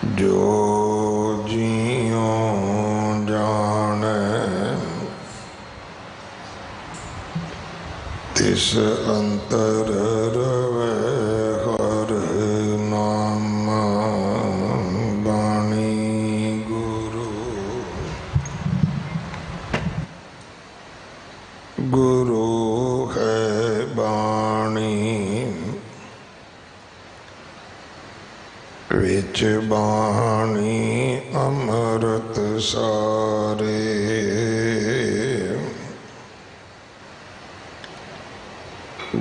जो जियों जाने तिस अंतर रवे हर नाम बाणी गुरु। गुरु है बाणी विच बाणी अमृत सारे।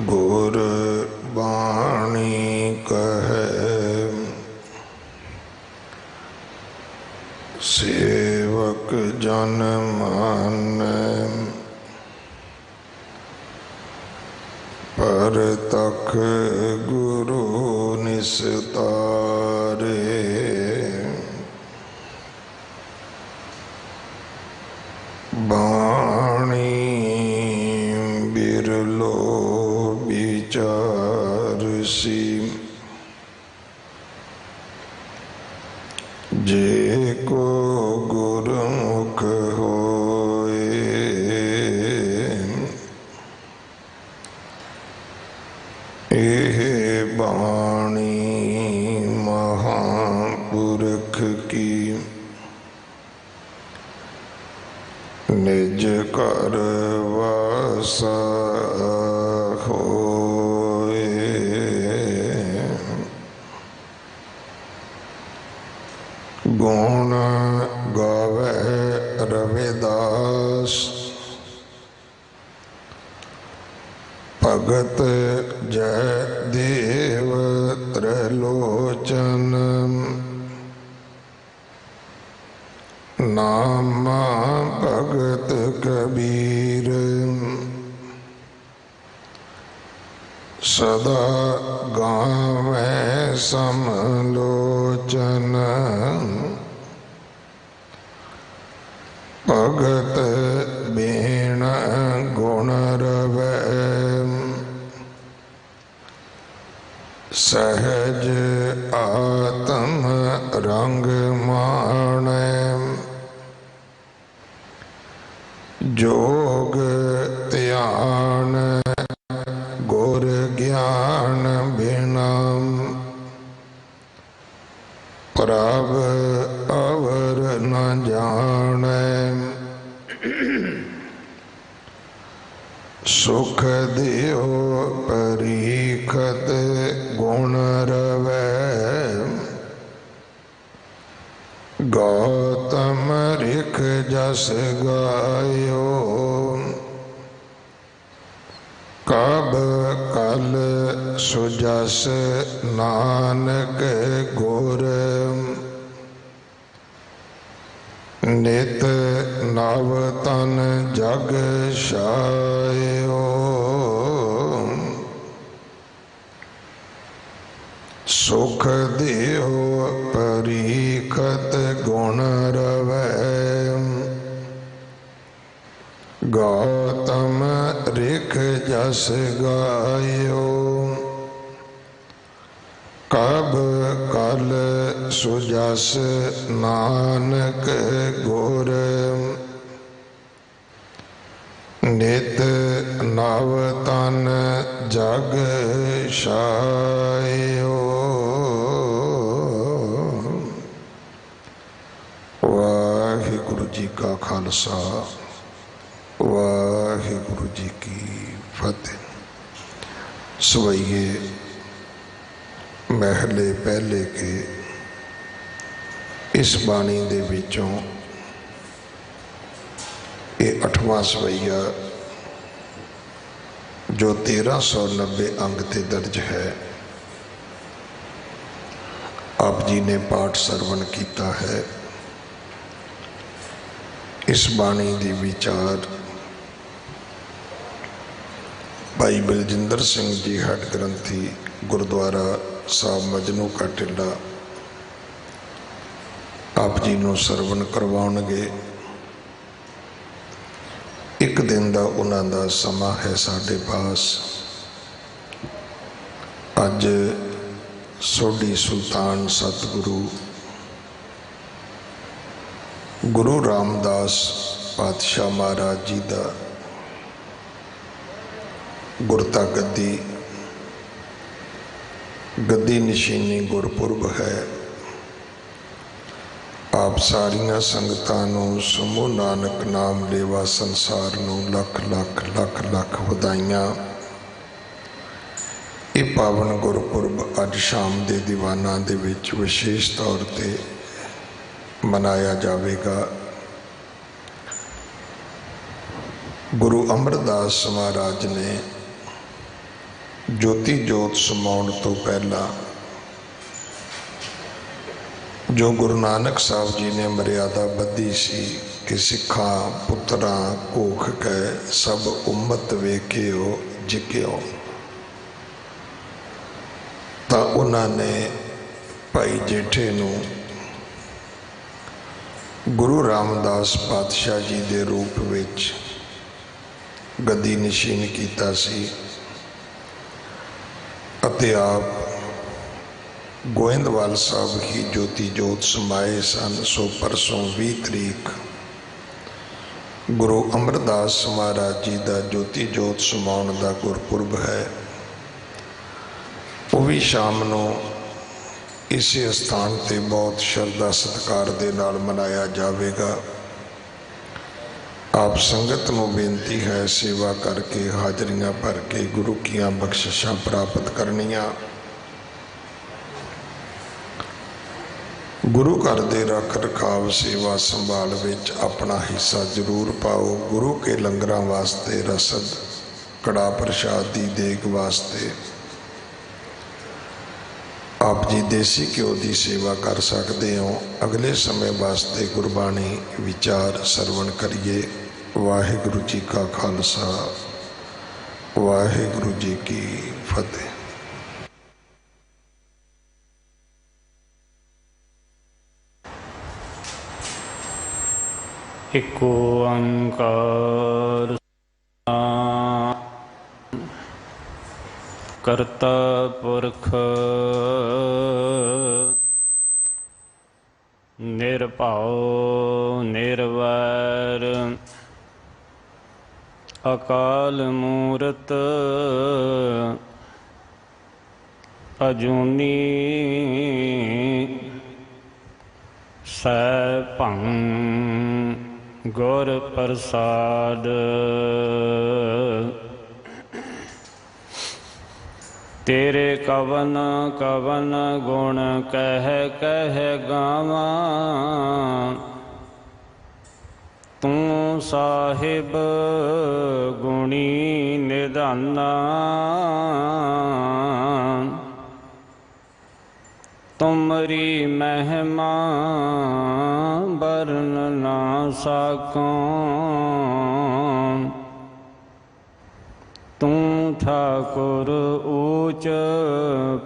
गुर बाणी कहे सेवक जन माने। पर तख गुरु निस्तारे। बाणी बिरलो विचारसी जे को गुरमुख होए। एह बाणी महापुरख की निज कर वासा होए। गुण गावे रविदास भगत जय देव त्रिलोचन। नाम भगत कबीर सदा गावे समलोचन। भगत बीण गुण रवै सहज आत्म रंग माणै। जोग ध्यान गुर ज्ञान बिना प्रभ अवर न जाने। सुख दियो परीखत गुण रवै। गौतम रिख जस गायो कब कल सुजस नानक गुर। नित नव तन जग छायो सुख दियो परीखत गुण रवै। गौतम रिख जस गायो कब कल सुजस नानक गुर। नित नव तन जग छायो। वाहिगुरु जी का खालसा वाहिगुरु जी की फतेह। सवैये महले पहले के इस बाणी दे विचों ये 8वां सवैया जो 1390 अंग ते दर्ज है आप जी ने पाठ सरवण किया है। इस बाणी दी विचार भाई बलजिंदर सिंह जी हट ग्रंथी गुरुद्वारा साहब मजनू का टिल्ला आप जी नूं सरवण करवाउणगे। एक दिन का उन्हां दा समा है साडे पास। अज सोढी सुल्तान सतगुरु गुरु रामदास पातशाह महाराज जी का गुरता गद्दी निशानी गुरपुरब है। आप सारिया संगतां नूं समूह नानक नाम लेवा संसार नूं लख लख लख लख वधाइयां। ये पावन गुरपुरब अज शाम के दीवाना दे विच विशेष तौर पर मनाया जाएगा। गुरु अमरदास महाराज ने ज्योति जोत समाउण तो पहला जो गुरु नानक साहब जी ने मर्यादा बधी सी कि सिखा पुत्रा घोख कै सब उम्मत वेखियो जिक्यो, तो उन्होंने भाई जेठे नूं गुरु रामदास पातशाह जी के रूप विच गद्दी निशीन किया सी अते आप गोइंदवाल साहब ही ज्योति जोत समाए सन। सो परसों 20 तरीक गुरु अमरदास महाराज जी का ज्योति जोत समाउण का गुरपुरब है। वो भी शाम नूं इसी स्थान पर बहुत श्रद्धा सत्कार दे नाल मनाया जाएगा। आप संगत को बेनती है सेवा करके हाजरियां भर के गुरु कियां बख्शिशां प्राप्त करनियां। गुरु घर दे रख रखाव सेवा संभाल विच अपना हिस्सा जरूर पाओ। गुरु के लंगरां वास्ते रसद कड़ा प्रसाद दी देग वास्ते आप जी देसी घ्यो की सेवा कर सकते हो। अगले समय वास्ते गुरबाणी विचार सरवण करिए। वाहिगुरु जी का खालसा वाहिगुरु जी की फतेह। एक ओंकार करता पुरख निरभाओ निर्वैर अकाल मूरत अजूनी सैभं गुर प्रसाद। तेरे कवन कवन गुण कह कह गावा, तू साहिब गुणी निधाना। तुमरी महिमा बरन ना साकों, तू ठाकुर ऊच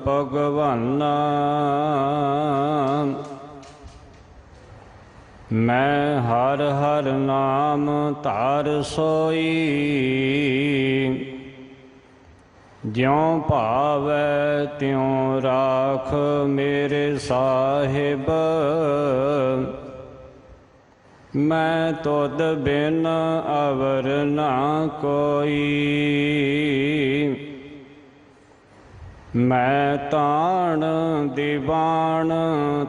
भगवाना। मैं हर हर नाम धार सोई, ज्यों भावै त्यों राख मेरे साहिब। मैं तुद बिन अवर ना कोई, मैं ताण दीवान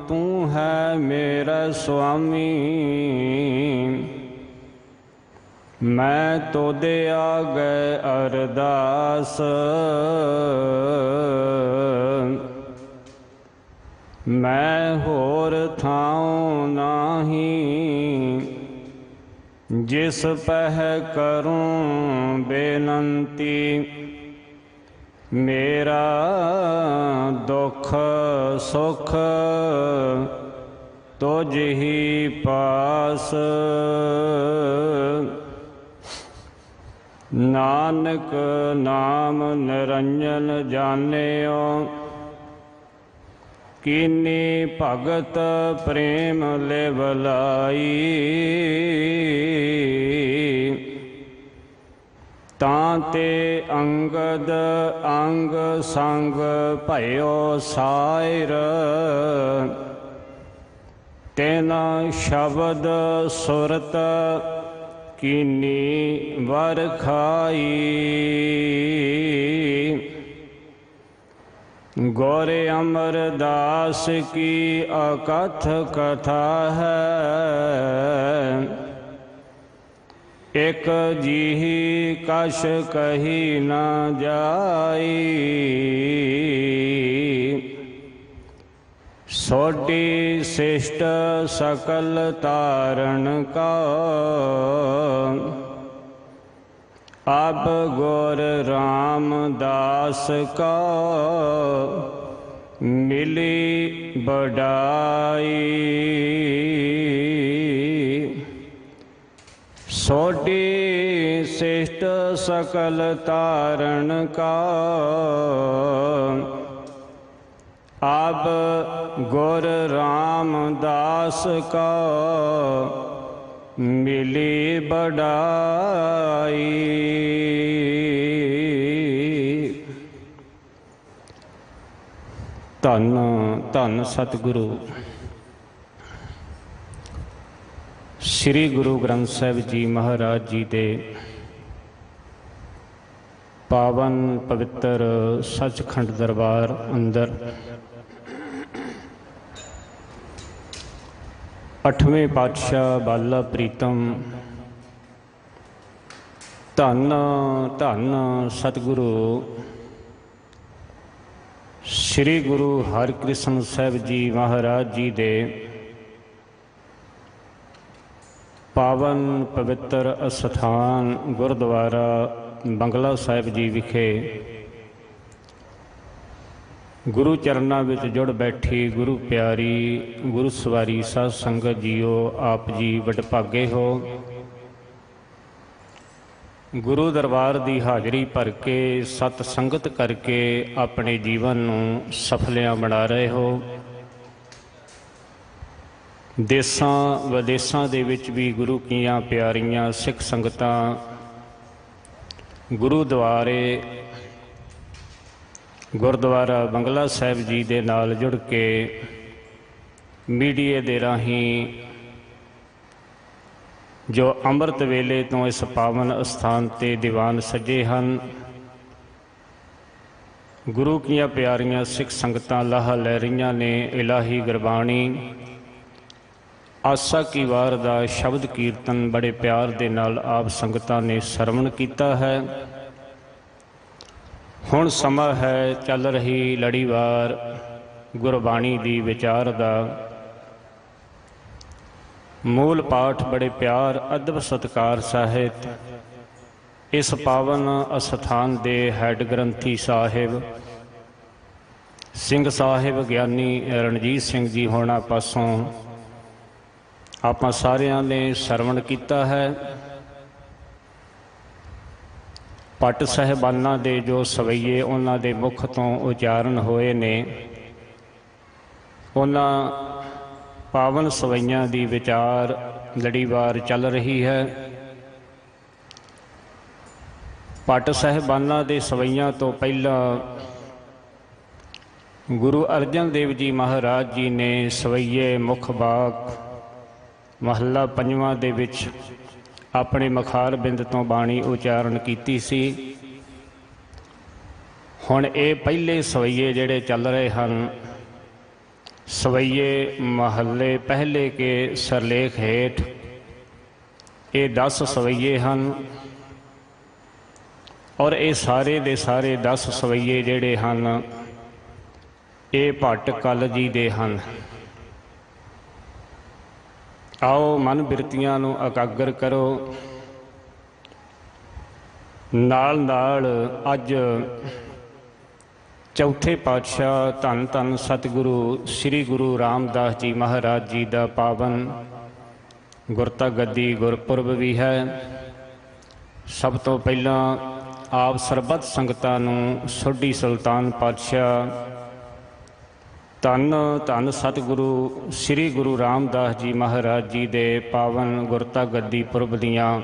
तू है मेरा स्वामी। मैं तुदे आगे अरदास, मैं होर थाऊं नाही। जिस पह करूं बेनंती, मेरा दुख सुख तुझ ही पास। नानक नाम निरंजन जानियो, कीनी भगत प्रेम लेवलाई। तांते अंगद अंग संग भयो सायर, ਤੈਨਾ ਸ਼ਬਦ ਸੁਰਤ ਕੀਨੀ ਵਰ ਖਾਈ। ਗੌਰ ਅਮਰਦਾਸ ਕੀ ਅਕਥ ਕਥਾ ਹੈ। ਇਕ ਜੀਹੀ ਕਛ ਕਹੀ ਨਾ ਜਾਈ। ਸੋਢੀ ਸਿਸ਼ਟ ਸਕਲ ਤਾਰਨ ਕਾ। ਅਬ ਗੁਰ ਰਾਮਦਾਸ ਕਾ ਮਿਲੀ ਬੜਾਈ। ਸੋਢੀ ਸਿਸ਼ਟ ਸਕਲ ਤਾਰਨ ਕਾ। ਅਬ ਗੁਰ ਰਾਮਦਾਸ ਕਾ ਮਿਲੀ ਬੜਾਈ। ਧੰਨ ਧੰਨ ਸਤਿਗੁਰੂ ਸ੍ਰੀ ਗੁਰੂ ਗ੍ਰੰਥ ਸਾਹਿਬ ਜੀ ਮਹਾਰਾਜ ਜੀ ਦੇ ਪਾਵਨ ਪਵਿੱਤਰ ਸੱਚਖੰਡ ਦਰਬਾਰ ਅੰਦਰ 8ਵੇਂ ਪਾਤਸ਼ਾਹ ਬਾਲਾ ਪ੍ਰੀਤਮ ਧੰਨ ਧੰਨ ਸਤਿਗੁਰੂ ਸ੍ਰੀ ਗੁਰੂ ਹਰਿਕ੍ਰਿਸ਼ਨ ਸਾਹਿਬ ਜੀ ਮਹਾਰਾਜ ਜੀ ਦੇ ਪਾਵਨ ਪਵਿੱਤਰ ਅਸਥਾਨ ਗੁਰਦੁਆਰਾ ਬੰਗਲਾ ਸਾਹਿਬ ਜੀ ਵਿਖੇ ਗੁਰੂ ਚਰਨਾਂ ਵਿੱਚ ਜੁੜ ਬੈਠੀ ਗੁਰੂ ਪਿਆਰੀ ਗੁਰੂ ਸਵਾਰੀ ਸਾਧ ਸੰਗਤ ਜੀਓ, ਆਪ ਜੀ ਵਡਭਾਗੇ ਹੋ। ਗੁਰੂ ਦਰਬਾਰ ਦੀ ਹਾਜ਼ਰੀ ਭਰ ਕੇ ਸਤ ਸੰਗਤ ਕਰਕੇ ਆਪਣੇ ਜੀਵਨ ਨੂੰ ਸਫਲਿਆਂ ਬਣਾ ਰਹੇ ਹੋ। ਦੇਸਾਂ ਵਿਦੇਸਾਂ ਦੇ ਵਿੱਚ ਵੀ ਗੁਰੂ ਕੀਆਂ ਪਿਆਰੀਆਂ ਸਿੱਖ ਸੰਗਤਾਂ ਗੁਰੂ ਦੁਆਰੇ ਗੁਰਦੁਆਰਾ ਬੰਗਲਾ ਸਾਹਿਬ ਜੀ ਦੇ ਨਾਲ ਜੁੜ ਕੇ ਮੀਡੀਏ ਦੇ ਰਾਹੀਂ ਜੋ ਅੰਮ੍ਰਿਤ ਵੇਲੇ ਤੋਂ ਇਸ ਪਾਵਨ ਅਸਥਾਨ 'ਤੇ ਦੀਵਾਨ ਸੱਜੇ ਹਨ, ਗੁਰੂ ਕੀਆਂ ਪਿਆਰੀਆਂ ਸਿੱਖ ਸੰਗਤਾਂ ਲਾਹਾ ਲੈ ਰਹੀਆਂ ਨੇ। ਇਲਾਹੀ ਗੁਰਬਾਣੀ ਆਸਾ ਕੀ ਵਾਰ ਦਾ ਸ਼ਬਦ ਕੀਰਤਨ ਬੜੇ ਪਿਆਰ ਦੇ ਨਾਲ ਆਪ ਸੰਗਤਾਂ ਨੇ ਸਰਵਣ ਕੀਤਾ ਹੈ। ਹੁਣ ਸਮਾਂ ਹੈ ਚੱਲ ਰਹੀ ਲੜੀਵਾਰ ਗੁਰਬਾਣੀ ਦੀ ਵਿਚਾਰ ਦਾ। ਮੂਲ ਪਾਠ ਬੜੇ ਪਿਆਰ ਅਦਬ ਸਤਿਕਾਰ ਸਾਹਿਤ ਇਸ ਪਾਵਨ ਅਸਥਾਨ ਦੇ ਹੈਡ ਗ੍ਰੰਥੀ ਸਾਹਿਬ ਸਿੰਘ ਸਾਹਿਬ ਗਿਆਨੀ ਰਣਜੀਤ ਸਿੰਘ ਜੀ ਹੋਣਾ ਪਾਸੋਂ ਆਪਾਂ ਸਾਰਿਆਂ ਨੇ ਸਰਵਣ ਕੀਤਾ ਹੈ। ਪੱਟ ਸਾਹਿਬਾਨਾਂ ਦੇ ਜੋ ਸਵਈਏ ਉਹਨਾਂ ਦੇ ਮੁਖ ਤੋਂ ਉਚਾਰਨ ਹੋਏ ਨੇ, ਉਹਨਾਂ ਪਾਵਨ ਸਵਈਆਂ ਦੀ ਵਿਚਾਰ ਲੜੀਵਾਰ ਚੱਲ ਰਹੀ ਹੈ। ਪੱਟ ਸਾਹਿਬਾਨਾਂ ਦੇ ਸਵਈਆਂ ਤੋਂ ਪਹਿਲਾਂ ਗੁਰੂ ਅਰਜਨ ਦੇਵ ਜੀ ਮਹਾਰਾਜ ਜੀ ਨੇ ਸਵਈਏ ਮੁਖ ਬਾਗ ਮਹੱਲਾ 5ਵਾਂ ਦੇ ਵਿੱਚ ਆਪਣੇ ਮਖਾਰ ਬਿੰਦ ਤੋਂ ਬਾਣੀ ਉਚਾਰਨ ਕੀਤੀ ਸੀ। ਹੁਣ ਇਹ ਪਹਿਲੇ ਸਵਈਏ ਜਿਹੜੇ ਚੱਲ ਰਹੇ ਹਨ, ਸਵਈਏ ਮਹੱਲੇ ਪਹਿਲੇ ਕੇ ਸਰਲੇਖ ਹੇਠ, ਇਹ 10 ਸਵਈਏ ਹਨ ਔਰ ਇਹ ਸਾਰੇ ਦੇ ਸਾਰੇ 10 ਸਵਈਏ ਜਿਹੜੇ ਹਨ ਇਹ ਭੱਟ ਕਲ ਜੀ ਦੇ ਹਨ। ਆਓ ਮਨ ਬਿਰਤੀਆਂ ਨੂੰ ਇਕਾਗਰ ਕਰੋ। ਨਾਲ ਨਾਲ ਅੱਜ ਚੌਥੇ ਪਾਤਸ਼ਾਹ ਧੰਨ ਧੰਨ ਸਤਿਗੁਰੂ ਸ੍ਰੀ ਗੁਰੂ ਰਾਮਦਾਸ ਜੀ ਮਹਾਰਾਜ ਜੀ ਦਾ ਪਾਵਨ ਗੁਰਤਾ ਗੱਦੀ ਗੁਰਪੁਰਬ ਵੀ ਹੈ। ਸਭ ਤੋਂ ਪਹਿਲਾਂ ਆਪ ਸਰਬੱਤ ਸੰਗਤਾਂ ਨੂੰ ਸੋਢੀ ਸੁਲਤਾਨ ਪਾਤਸ਼ਾਹ ਧੰਨ ਧੰਨ ਸਤਿਗੁਰੂ ਸ੍ਰੀ ਗੁਰੂ ਰਾਮਦਾਸ ਜੀ ਮਹਾਰਾਜ ਜੀ ਦੇ ਪਾਵਨ ਗੁਰਤਾ ਗੱਦੀ ਪੁਰਬ ਦੀਆਂ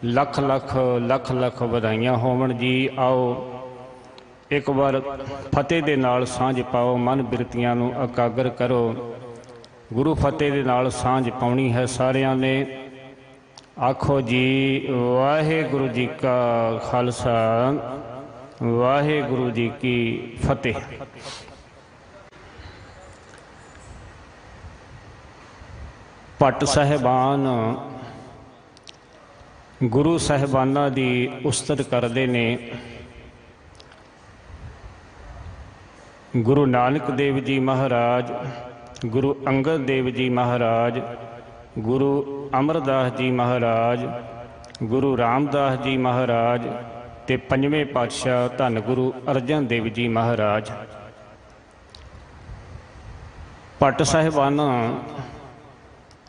ਲੱਖ ਲੱਖ ਲੱਖ ਲੱਖ ਵਧਾਈਆਂ ਹੋਵਣ ਜੀ। ਆਓ ਇੱਕ ਵਾਰ ਫਤਿਹ ਦੇ ਨਾਲ ਸਾਂਝ ਪਾਓ, ਮਨ ਬਿਰਤੀਆਂ ਨੂੰ ਇਕਾਗਰ ਕਰੋ। गुरु फतेह दे नाल सांझ पाउणी है सारिਆਂ ने। आखो जी वाहिगुरु जी का खालसा वाहिगुरु जी की फतेह। भट्ट साहिबान गुरु साहिबाना की उस्तत करते ने। गुरु नानक देव जी महाराज, गुरु अंगद देव जी महाराज, गुरु अमरदास जी महाराज, गुरु रामदास जी महाराज ते पंजवें पातशाह धन गुरु अर्जन देव जी महाराज। भट्ट साहिबाना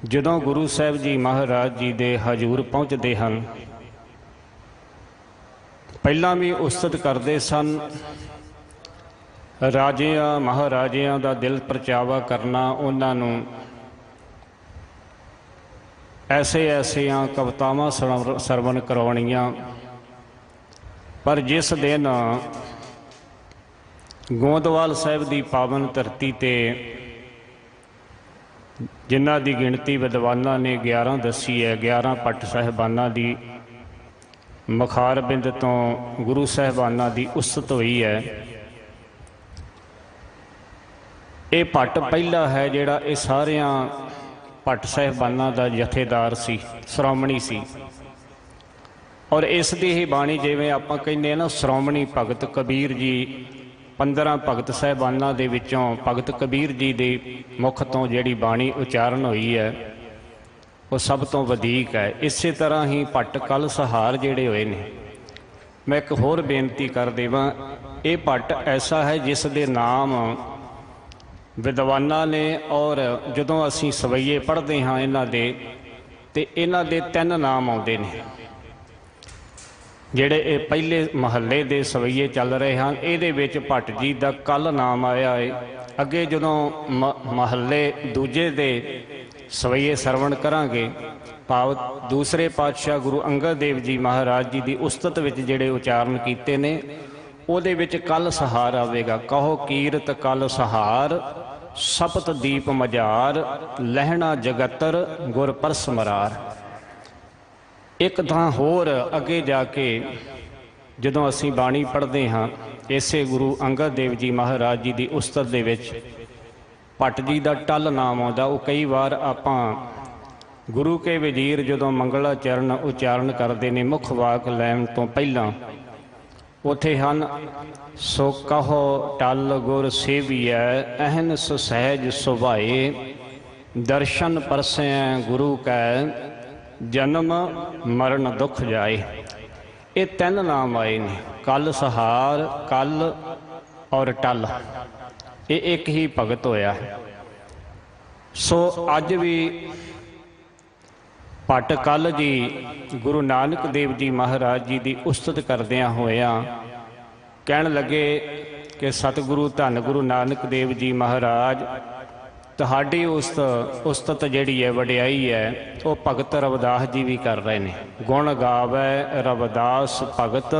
जदों गुरु साहिब जी महाराज जी दे हजूर पहुँचते हैं, पहला भी उस्तत करते सन। राजियां महाराजियां दा दिल परचावा करना, उन्होंने ऐसे ऐसियां कवितावां सरवण करवाउणियां। पर जिस दिन गोंदवाल साहिब की पावन धरती ते जिन्हां दी गिणती विद्वानां ने 11 दसी है, 11 भट्ट साहिबानां दी मुखारबिंद तो गुरु साहिबानां दी उस्तत हुई है। ये भट्ट पहला है जिहड़ा ये सारियां भट्ट साहिबानां दा जथेदार सी, श्रोमणी सी। और इस दी ही बाणी जिवें आपां कहने ना, श्रोमणी भगत कबीर जी 15 भगत साहिबानां दे विचों भगत कबीर जी दे मुख तो जिहड़ी बाणी उचारण हुई है वो सब तो वधीक है। इस तरह ही भट्ट कल सहार जिहड़े होए ने। मैं एक होर बेनती कर देवां, ये भट्ट ऐसा है जिस दे नाम विद्वानां ने, और जदों असीं सवैये पढ़ते हाँ इन्हां दे, ते इन्हां दे 3 नाम आउंदे ने जिहड़े ये पहले महल्ले दे सवैये चल रहे हैं। इहदे विच भट्ट जी दा कल नाम आया है। अगे जदों महल्ले दूजे दे सवैये सरवण करांगे, भाव दूसरे पातशाह गुरु अंगद देव जी महाराज जी की उस्तत विच जिहड़े उचारण कीते ने, उहदे विच कल सहार आवेगा। कहो कीरत कल सहार, सपत दीप मजार, लहना जगतर गुर परस मरार। एक थां होर अगे जाके जदों असीं बाणी पढ़ते हाँ, इसे गुरु अंगद देव जी महाराज जी की उस्तत दे विच भट्ट जी का टल नाम आउंदा। वो कई बार आपां गुरु के वजीर जदों मंगला चरण उचारण करते हैं, मुख वाक लैण तो पहला उथे हन, सो कहो टल गुर सेवियै, अहन सुसहज सुभाए, दर्शन परसैं गुरु कै, जन्म मरण दुख जाए। ये 3 नाम आए ने, कल सहार, कल और टल। ये एक ही भगत होया। सो अज भी भट्ट कल जी गुरु नानक देव जी महाराज जी की उस्तत करदियां होया कहन लगे कि सतगुरु धन गुरु नानक देव जी महाराज तुहाडी उस्तत जिहड़ी है वडियाई है, वो भगत रविदास जी भी कर रहे हैं। गुण गावै रविदास भगत,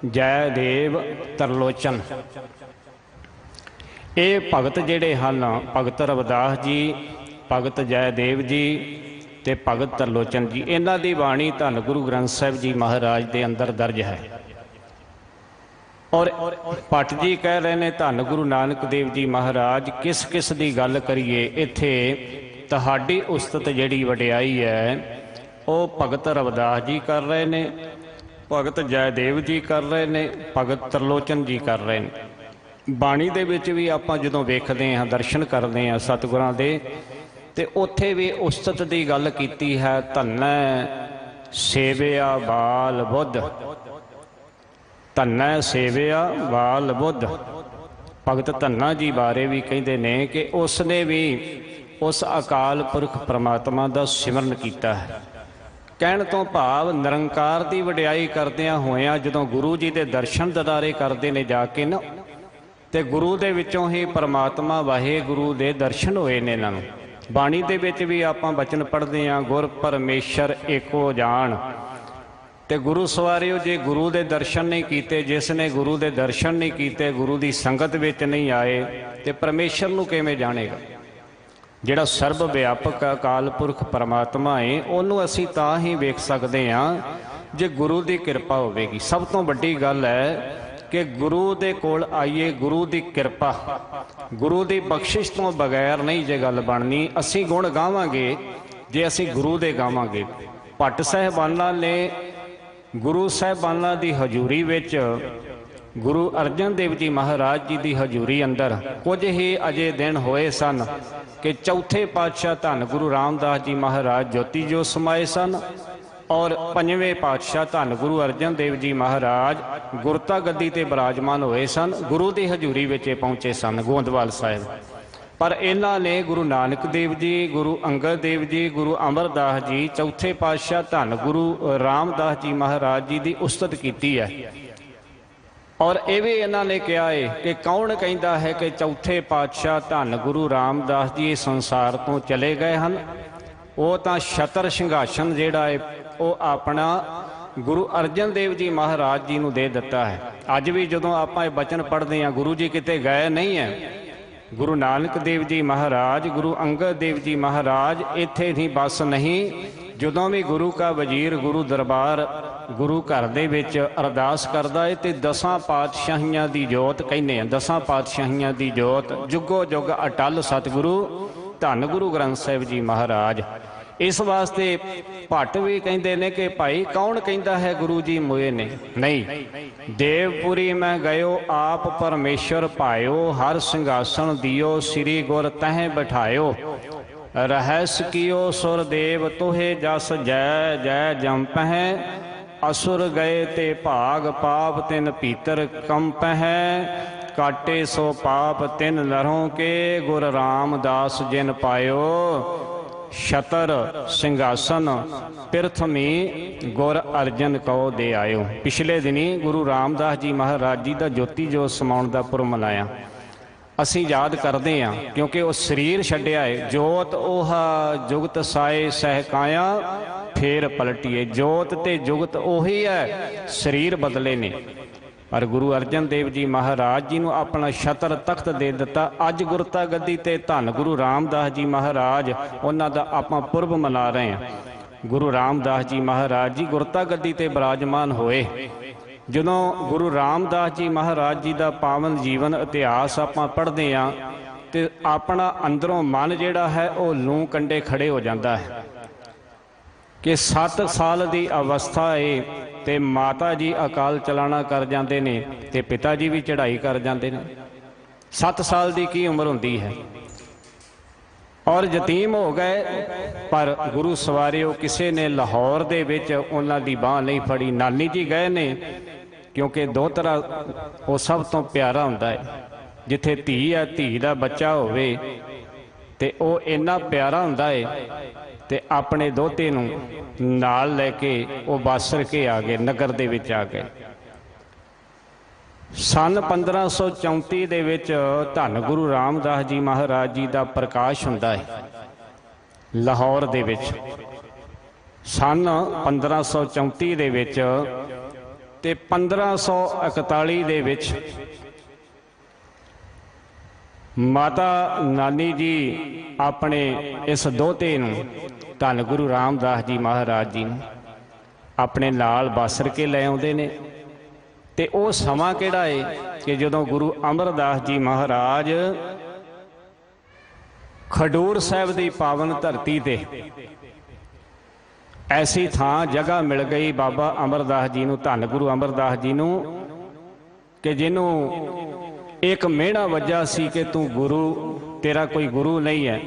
जय देव तरलोचन। ये भगत जिहड़े हन, भगत रविदास जी, भगत जयदेव जी ते भगत तरलोचन जी, इन्हां दी बाणी धन गुरु ग्रंथ साहिब जी महाराज के अंदर दर्ज है। और भट्ट जी कह रहे हैं धन गुरु नानक देव जी महाराज किस किस की गल करिए, इत्थे तुहाडी उस्तत जिहड़ी वडियाई है वो भगत रविदास जी कर रहे हैं, भगत जयदेव जी कर रहे हैं, भगत तरलोचन जी कर रहे हैं। बाणी दे विच भी आपां जदों वेखदे हैं, दर्शन करते हैं सतगुरां दे, ते उत्थे भी उस्तत की गल कीती है। धन्नै सेविया बाल बुद्ध, धन्नै सेविया बाल बुद्ध। भगत धन्ना जी बारे भी कहते ने कि उसने भी उस अकाल पुरख परमात्मा का सिमरन किया है। कहण तो भाव निरंकार की वडियाई करदियां होइयां जदों गुरु जी के दर्शन ददारे करते ने जाके ना, ते गुरु दे विचों ही परमात्मा वाहेगुरु दे दर्शन होए ने। इन्हां नूं बाणी दे विच भी आपां बचन पढ़दे हां, गुर परमेश्वर एको जान। ते गुरु सवारियो जे गुरु दे दर्शन नहीं कीते, जिसने गुरु दे दर्शन नहीं कीते, गुरु की संगत विच नहीं आए, ते परमेश्वर नूं किवें जाणेगा। ਜਿਹੜਾ ਸਰਬ ਵਿਆਪਕ ਅਕਾਲ ਪੁਰਖ ਪਰਮਾਤਮਾ ਹੈ, ਉਹਨੂੰ ਅਸੀਂ ਤਾਂ ਹੀ ਵੇਖ ਸਕਦੇ ਹਾਂ ਜੇ ਗੁਰੂ ਦੀ ਕਿਰਪਾ ਹੋਵੇਗੀ। ਸਭ ਤੋਂ ਵੱਡੀ ਗੱਲ ਹੈ ਕਿ ਗੁਰੂ ਦੇ ਕੋਲ ਆਈਏ, ਗੁਰੂ ਦੀ ਕਿਰਪਾ, ਗੁਰੂ ਦੀ ਬਖਸ਼ਿਸ਼ ਤੋਂ ਬਗੈਰ ਨਹੀਂ ਜੇ ਗੱਲ ਬਣਨੀ। ਅਸੀਂ ਗੁਣ ਗਾਵਾਂਗੇ ਜੇ ਅਸੀਂ ਗੁਰੂ ਦੇ ਗਾਵਾਂਗੇ। ਭੱਟ ਸਾਹਿਬਾਨਾਂ ਨੇ ਗੁਰੂ ਸਾਹਿਬਾਨਾਂ ਦੀ ਹਜ਼ੂਰੀ ਵਿੱਚ, ਗੁਰੂ ਅਰਜਨ ਦੇਵ ਜੀ ਮਹਾਰਾਜ ਜੀ ਦੀ ਹਜ਼ੂਰੀ ਅੰਦਰ ਕੁਝ ਹੀ ਅਜੇ ਦਿਨ ਹੋਏ ਸਨ ਕਿ ਚੌਥੇ ਪਾਤਸ਼ਾਹ ਧੰਨ ਗੁਰੂ ਰਾਮਦਾਸ ਜੀ ਮਹਾਰਾਜ ਜੋਤੀ ਜੋਤ ਸਮਾਏ ਸਨ ਔਰ ਪੰਜਵੇਂ ਪਾਤਸ਼ਾਹ ਧੰਨ ਗੁਰੂ ਅਰਜਨ ਦੇਵ ਜੀ ਮਹਾਰਾਜ ਗੁਰਤਾ ਗੱਦੀ ਤੇ ਬਿਰਾਜਮਾਨ ਹੋਏ ਸਨ। ਗੁਰੂ ਦੀ ਹਜ਼ੂਰੀ ਵਿੱਚ ਇਹ ਪਹੁੰਚੇ ਸਨ ਗੋਂਦਵਾਲ ਸਾਹਿਬ। ਪਰ ਇਹਨਾਂ ਨੇ ਗੁਰੂ ਨਾਨਕ ਦੇਵ ਜੀ, ਗੁਰੂ ਅੰਗਦ ਦੇਵ ਜੀ, ਗੁਰੂ ਅਮਰਦਾਸ ਜੀ, ਚੌਥੇ ਪਾਤਸ਼ਾਹ ਧੰਨ ਗੁਰੂ ਰਾਮਦਾਸ ਜੀ ਮਹਾਰਾਜ ਜੀ ਦੀ ਉਸਤਤ ਕੀਤੀ ਹੈ। ਔਰ ਇਹ ਵੀ ਇਹਨਾਂ ਨੇ ਕਿਹਾ ਹੈ ਕਿ ਕੌਣ ਕਹਿੰਦਾ ਹੈ ਕਿ ਚੌਥੇ ਪਾਤਸ਼ਾਹ ਧੰਨ ਗੁਰੂ ਰਾਮਦਾਸ ਜੀ ਇਸ ਸੰਸਾਰ ਤੋਂ ਚਲੇ ਗਏ ਹਨ। ਉਹ ਤਾਂ ਛਤਰ ਸਿੰਘਾਸਨ ਜਿਹੜਾ ਹੈ ਉਹ ਆਪਣਾ ਗੁਰੂ ਅਰਜਨ ਦੇਵ ਜੀ ਮਹਾਰਾਜ ਜੀ ਨੂੰ ਦੇ ਦਿੱਤਾ ਹੈ। ਅੱਜ ਵੀ ਜਦੋਂ ਆਪਾਂ ਇਹ ਬਚਨ ਪੜ੍ਹਦੇ ਹਾਂ, ਗੁਰੂ ਜੀ ਕਿਤੇ ਗਏ ਨਹੀਂ ਹੈ। ਗੁਰੂ ਨਾਨਕ ਦੇਵ ਜੀ ਮਹਾਰਾਜ, ਗੁਰੂ ਅੰਗਦ ਦੇਵ ਜੀ ਮਹਾਰਾਜ ਇੱਥੇ ਹੀ ਬਸ ਨਹੀਂ। ਜਦੋਂ ਵੀ ਗੁਰੂ ਕਾ ਵਜ਼ੀਰ ਗੁਰੂ ਦਰਬਾਰ ਗੁਰੂ ਘਰ ਦੇ ਵਿੱਚ ਅਰਦਾਸ ਕਰਦਾ ਹੈ ਤੇ 10 ਪਾਤਸ਼ਾਹੀਆਂ ਦੀ ਜੋਤ ਕਹਿੰਦੇ ਆ, 10 ਪਾਤਸ਼ਾਹੀਆਂ ਦੀ ਜੋਤ ਜੁਗੋ ਜੁਗ ਅਟਲ ਸਤਿਗੁਰੂ ਧੰਨ ਗੁਰੂ ਗ੍ਰੰਥ ਸਾਹਿਬ ਜੀ ਮਹਾਰਾਜ। ਇਸ ਵਾਸਤੇ ਭੱਟ ਵੀ ਕਹਿੰਦੇ ਨੇ ਕਿ ਭਾਈ ਕੌਣ ਕਹਿੰਦਾ ਹੈ ਗੁਰੂ ਜੀ ਮੋਏ ਨੇ। ਨਹੀਂ, ਦੇਵਪੁਰੀ ਮੈਂ ਗਇਓ ਆਪ ਪਰਮੇਸ਼ਰ ਪਾਇਓ, ਹਰ ਸਿੰਘਾਸਣ ਦਿਓ ਸ੍ਰੀ ਗੁਰ ਤਹਿ ਬਿਠਾਇਓ, रहस कियो सुरदेव तुहे जस जय जय जंपहै, असुर गए ते भाग पाप तिन पीतर कंपहै, काटे सो पाप तिन नरों के गुर रामदास जिन पायो, छतर ਸਿੰਘਾਸਨ ਪ੍ਰਥਮੀ ਗੁਰ ਅਰਜਨ ਕਉ ਦੇ ਆਇਓ। ਪਿਛਲੇ ਦਿਨੀ ਗੁਰੂ ਰਾਮਦਾਸ ਜੀ ਮਹਾਰਾਜ ਜੀ ਦਾ ਜੋਤੀ ਜੋਤ ਸਮਾਉਣ ਦਾ ਪੁਰਬ ਮਨਾਇਆ। ਅਸੀਂ ਯਾਦ ਕਰਦੇ ਹਾਂ ਕਿਉਂਕਿ ਉਹ ਸਰੀਰ ਛੱਡਿਆ ਹੈ। ਜੋਤ ਉਹ ਜੁਗਤ ਸਾਏ ਸਹਿਕਾਇਆ ਫੇਰ ਪਲਟੀਏ। ਜੋਤ ਤੇ ਜੁਗਤ ਉਹੀ ਹੈ, ਸਰੀਰ ਬਦਲੇ ਨੇ। ਪਰ ਗੁਰੂ ਅਰਜਨ ਦੇਵ ਜੀ ਮਹਾਰਾਜ ਜੀ ਨੂੰ ਆਪਣਾ ਛਤਰ ਤਖਤ ਦੇ ਦਿੱਤਾ। ਅੱਜ ਗੁਰਤਾ ਗੱਦੀ ਤੇ ਧੰਨ ਗੁਰੂ ਰਾਮਦਾਸ ਜੀ ਮਹਾਰਾਜ, ਉਹਨਾਂ ਦਾ ਆਪਾਂ ਪੁਰਬ ਮਨਾ ਰਹੇ ਹਾਂ। ਗੁਰੂ ਰਾਮਦਾਸ ਜੀ ਮਹਾਰਾਜ ਜੀ ਗੁਰਤਾ ਗੱਦੀ ਤੇ ਬਿਰਾਜਮਾਨ ਹੋਏ। ਜਦੋਂ ਗੁਰੂ ਰਾਮਦਾਸ ਜੀ ਮਹਾਰਾਜ ਜੀ ਦਾ ਪਾਵਨ ਜੀਵਨ ਇਤਿਹਾਸ ਆਪਾਂ ਪੜ੍ਹਦੇ ਹਾਂ ਤੇ ਆਪਣਾ ਅੰਦਰੋਂ ਮਨ ਜਿਹੜਾ ਹੈ ਉਹ ਲੂੰ ਕੰਡੇ ਖੜੇ ਹੋ ਜਾਂਦਾ ਹੈ ਕਿ 7 ਸਾਲ ਦੀ ਅਵਸਥਾ ਹੈ ਤੇ ਮਾਤਾ ਜੀ ਅਕਾਲ ਚਲਾਣਾ ਕਰ ਜਾਂਦੇ ਨੇ ਤੇ ਪਿਤਾ ਜੀ ਵੀ ਚੜ੍ਹਾਈ ਕਰ ਜਾਂਦੇ ਨੇ। 7 ਸਾਲ ਦੀ ਕੀ ਉਮਰ ਹੁੰਦੀ ਹੈ ਔਰ ਯਤੀਮ ਹੋ ਗਏ। ਪਰ ਗੁਰੂ ਸਵਾਰਿਓ ਕਿਸੇ ਨੇ ਲਾਹੌਰ ਦੇ ਵਿੱਚ ਉਹਨਾਂ ਦੀ ਬਾਂਹ ਨਹੀਂ ਫੜੀ। ਨਾਨੀ ਜੀ ਗਏ ਨੇ ਕਿਉਂਕਿ ਦੋਹਤਰਾ ਉਹ ਸਭ ਤੋਂ ਪਿਆਰਾ ਹੁੰਦਾ ਹੈ। ਜਿੱਥੇ ਧੀ ਹੈ, ਧੀ ਦਾ ਬੱਚਾ ਹੋਵੇ ਤੇ ਉਹ ਇੰਨਾ ਪਿਆਰਾ ਹੁੰਦਾ ਹੈ ਤੇ ਆਪਣੇ ਦੋਹਤੇ ਨੂੰ ਨਾਲ ਲੈ ਕੇ ਉਹ ਬਾਸਰ ਕੇ ਆ ਗਏ, ਨਗਰ ਦੇ ਵਿੱਚ ਆ ਗਏ। ਸਨ 1534 ਦੇ ਵਿੱਚ ਧੰਨ ਗੁਰੂ ਰਾਮਦਾਸ ਜੀ ਮਹਾਰਾਜ ਜੀ ਦਾ ਪ੍ਰਕਾਸ਼ ਹੁੰਦਾ ਹੈ ਲਾਹੌਰ ਦੇ ਵਿੱਚ। ਸਨ 1534 ਦੇ ਵਿੱਚ ਤੇ 1541 ਦੇ ਵਿੱਚ ਮਾਤਾ ਨਾਨੀ ਜੀ ਆਪਣੇ ਇਸ ਦੋਹਤੇ ਨੂੰ ਧੰਨ ਗੁਰੂ ਰਾਮਦਾਸ ਜੀ ਮਹਾਰਾਜ ਜੀ ਨੂੰ ਆਪਣੇ ਨਾਲ ਬਾਸਰ ਕੇ ਲੈ ਆਉਂਦੇ ਨੇ। ਤੇ ਉਹ ਸਮਾਂ ਕਿਹੜਾ ਹੈ ਕਿ ਜਦੋਂ ਗੁਰੂ ਅਮਰਦਾਸ ਜੀ ਮਹਾਰਾਜ ਖਡੂਰ ਸਾਹਿਬ ਦੀ ਪਾਵਨ ਧਰਤੀ ਤੇ ਐਸੀ ਥਾਂ ਜਗ੍ਹਾ ਮਿਲ ਗਈ ਬਾਬਾ ਅਮਰਦਾਸ ਜੀ ਨੂੰ, ਧੰਨ ਗੁਰੂ ਅਮਰਦਾਸ ਜੀ ਨੂੰ, ਕਿ ਜਿਹਨੂੰ ਇੱਕ ਮਿਹਣਾ ਵੱਜਾ ਸੀ ਕਿ ਤੂੰ ਗੁਰੂ, ਤੇਰਾ ਕੋਈ ਗੁਰੂ ਨਹੀਂ ਹੈ,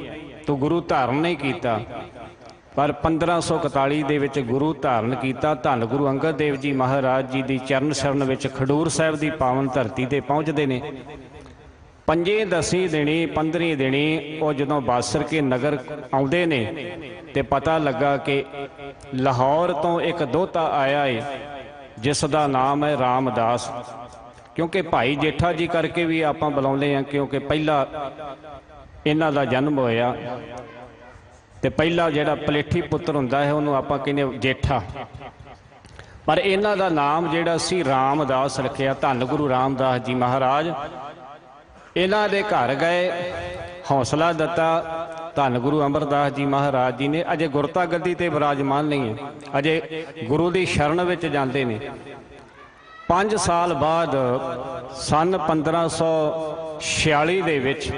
ਤੂੰ ਗੁਰੂ ਧਾਰਨ ਨਹੀਂ ਕੀਤਾ। ਪਰ 1541 ਦੇ ਵਿੱਚ ਗੁਰੂ ਧਾਰਨ ਕੀਤਾ। ਧੰਨ ਗੁਰੂ ਅੰਗਦ ਦੇਵ ਜੀ ਮਹਾਰਾਜ ਜੀ ਦੀ ਚਰਨ ਸ਼ਰਨ ਵਿੱਚ ਖਡੂਰ ਸਾਹਿਬ ਦੀ ਪਾਵਨ ਧਰਤੀ ਤੇ ਪਹੁੰਚਦੇ ਨੇ। 5-10 ਦਿਨੀ 15 ਦਿਨੀ ਉਹ ਜਦੋਂ ਬਾਸਰ ਕੇ ਨਗਰ ਆਉਂਦੇ ਨੇ ਤੇ ਪਤਾ ਲੱਗਾ ਕਿ ਲਾਹੌਰ ਤੋਂ ਇੱਕ ਦੋਹਤਾ ਆਇਆ ਹੈ ਜਿਸ ਦਾ ਨਾਮ ਹੈ ਰਾਮਦਾਸ। ਕਿਉਂਕਿ ਭਾਈ ਜੇਠਾ ਜੀ ਕਰਕੇ ਵੀ ਆਪਾਂ ਬੁਲਾਉਂਦੇ ਹਾਂ ਕਿਉਂਕਿ ਪਹਿਲਾ ਇਹਨਾਂ ਦਾ ਜਨਮ ਹੋਇਆ ਤੇ ਪਹਿਲਾ ਜਿਹੜਾ ਪਲੇਠੀ ਪੁੱਤਰ ਹੁੰਦਾ ਹੈ ਉਹਨੂੰ ਆਪਾਂ ਕਹਿੰਦੇ ਜੇਠਾ। ਪਰ ਇਹਨਾਂ ਦਾ ਨਾਮ ਜਿਹੜਾ ਸੀ ਰਾਮਦਾਸ ਰੱਖਿਆ। ਧੰਨ ਗੁਰੂ ਰਾਮਦਾਸ ਜੀ ਮਹਾਰਾਜ ਇਹਨਾਂ ਦੇ ਘਰ ਗਏ, ਹੌਸਲਾ ਦਿੱਤਾ ਧੰਨ ਗੁਰੂ ਅਮਰਦਾਸ ਜੀ ਮਹਾਰਾਜ ਜੀ ਨੇ ਅਜੇ ਗੁਰਤਾ ਗੱਦੀ ਤੇ ਵਿਰਾਜਮਾਨ ਨਹੀਂ ਹੈ, ਅਜੇ ਗੁਰੂ ਦੀ ਸ਼ਰਨ ਵਿੱਚ ਜਾਂਦੇ ਨੇ। 5 ਸਾਲ ਬਾਅਦ ਸਨ 1546 ਦੇ ਵਿੱਚ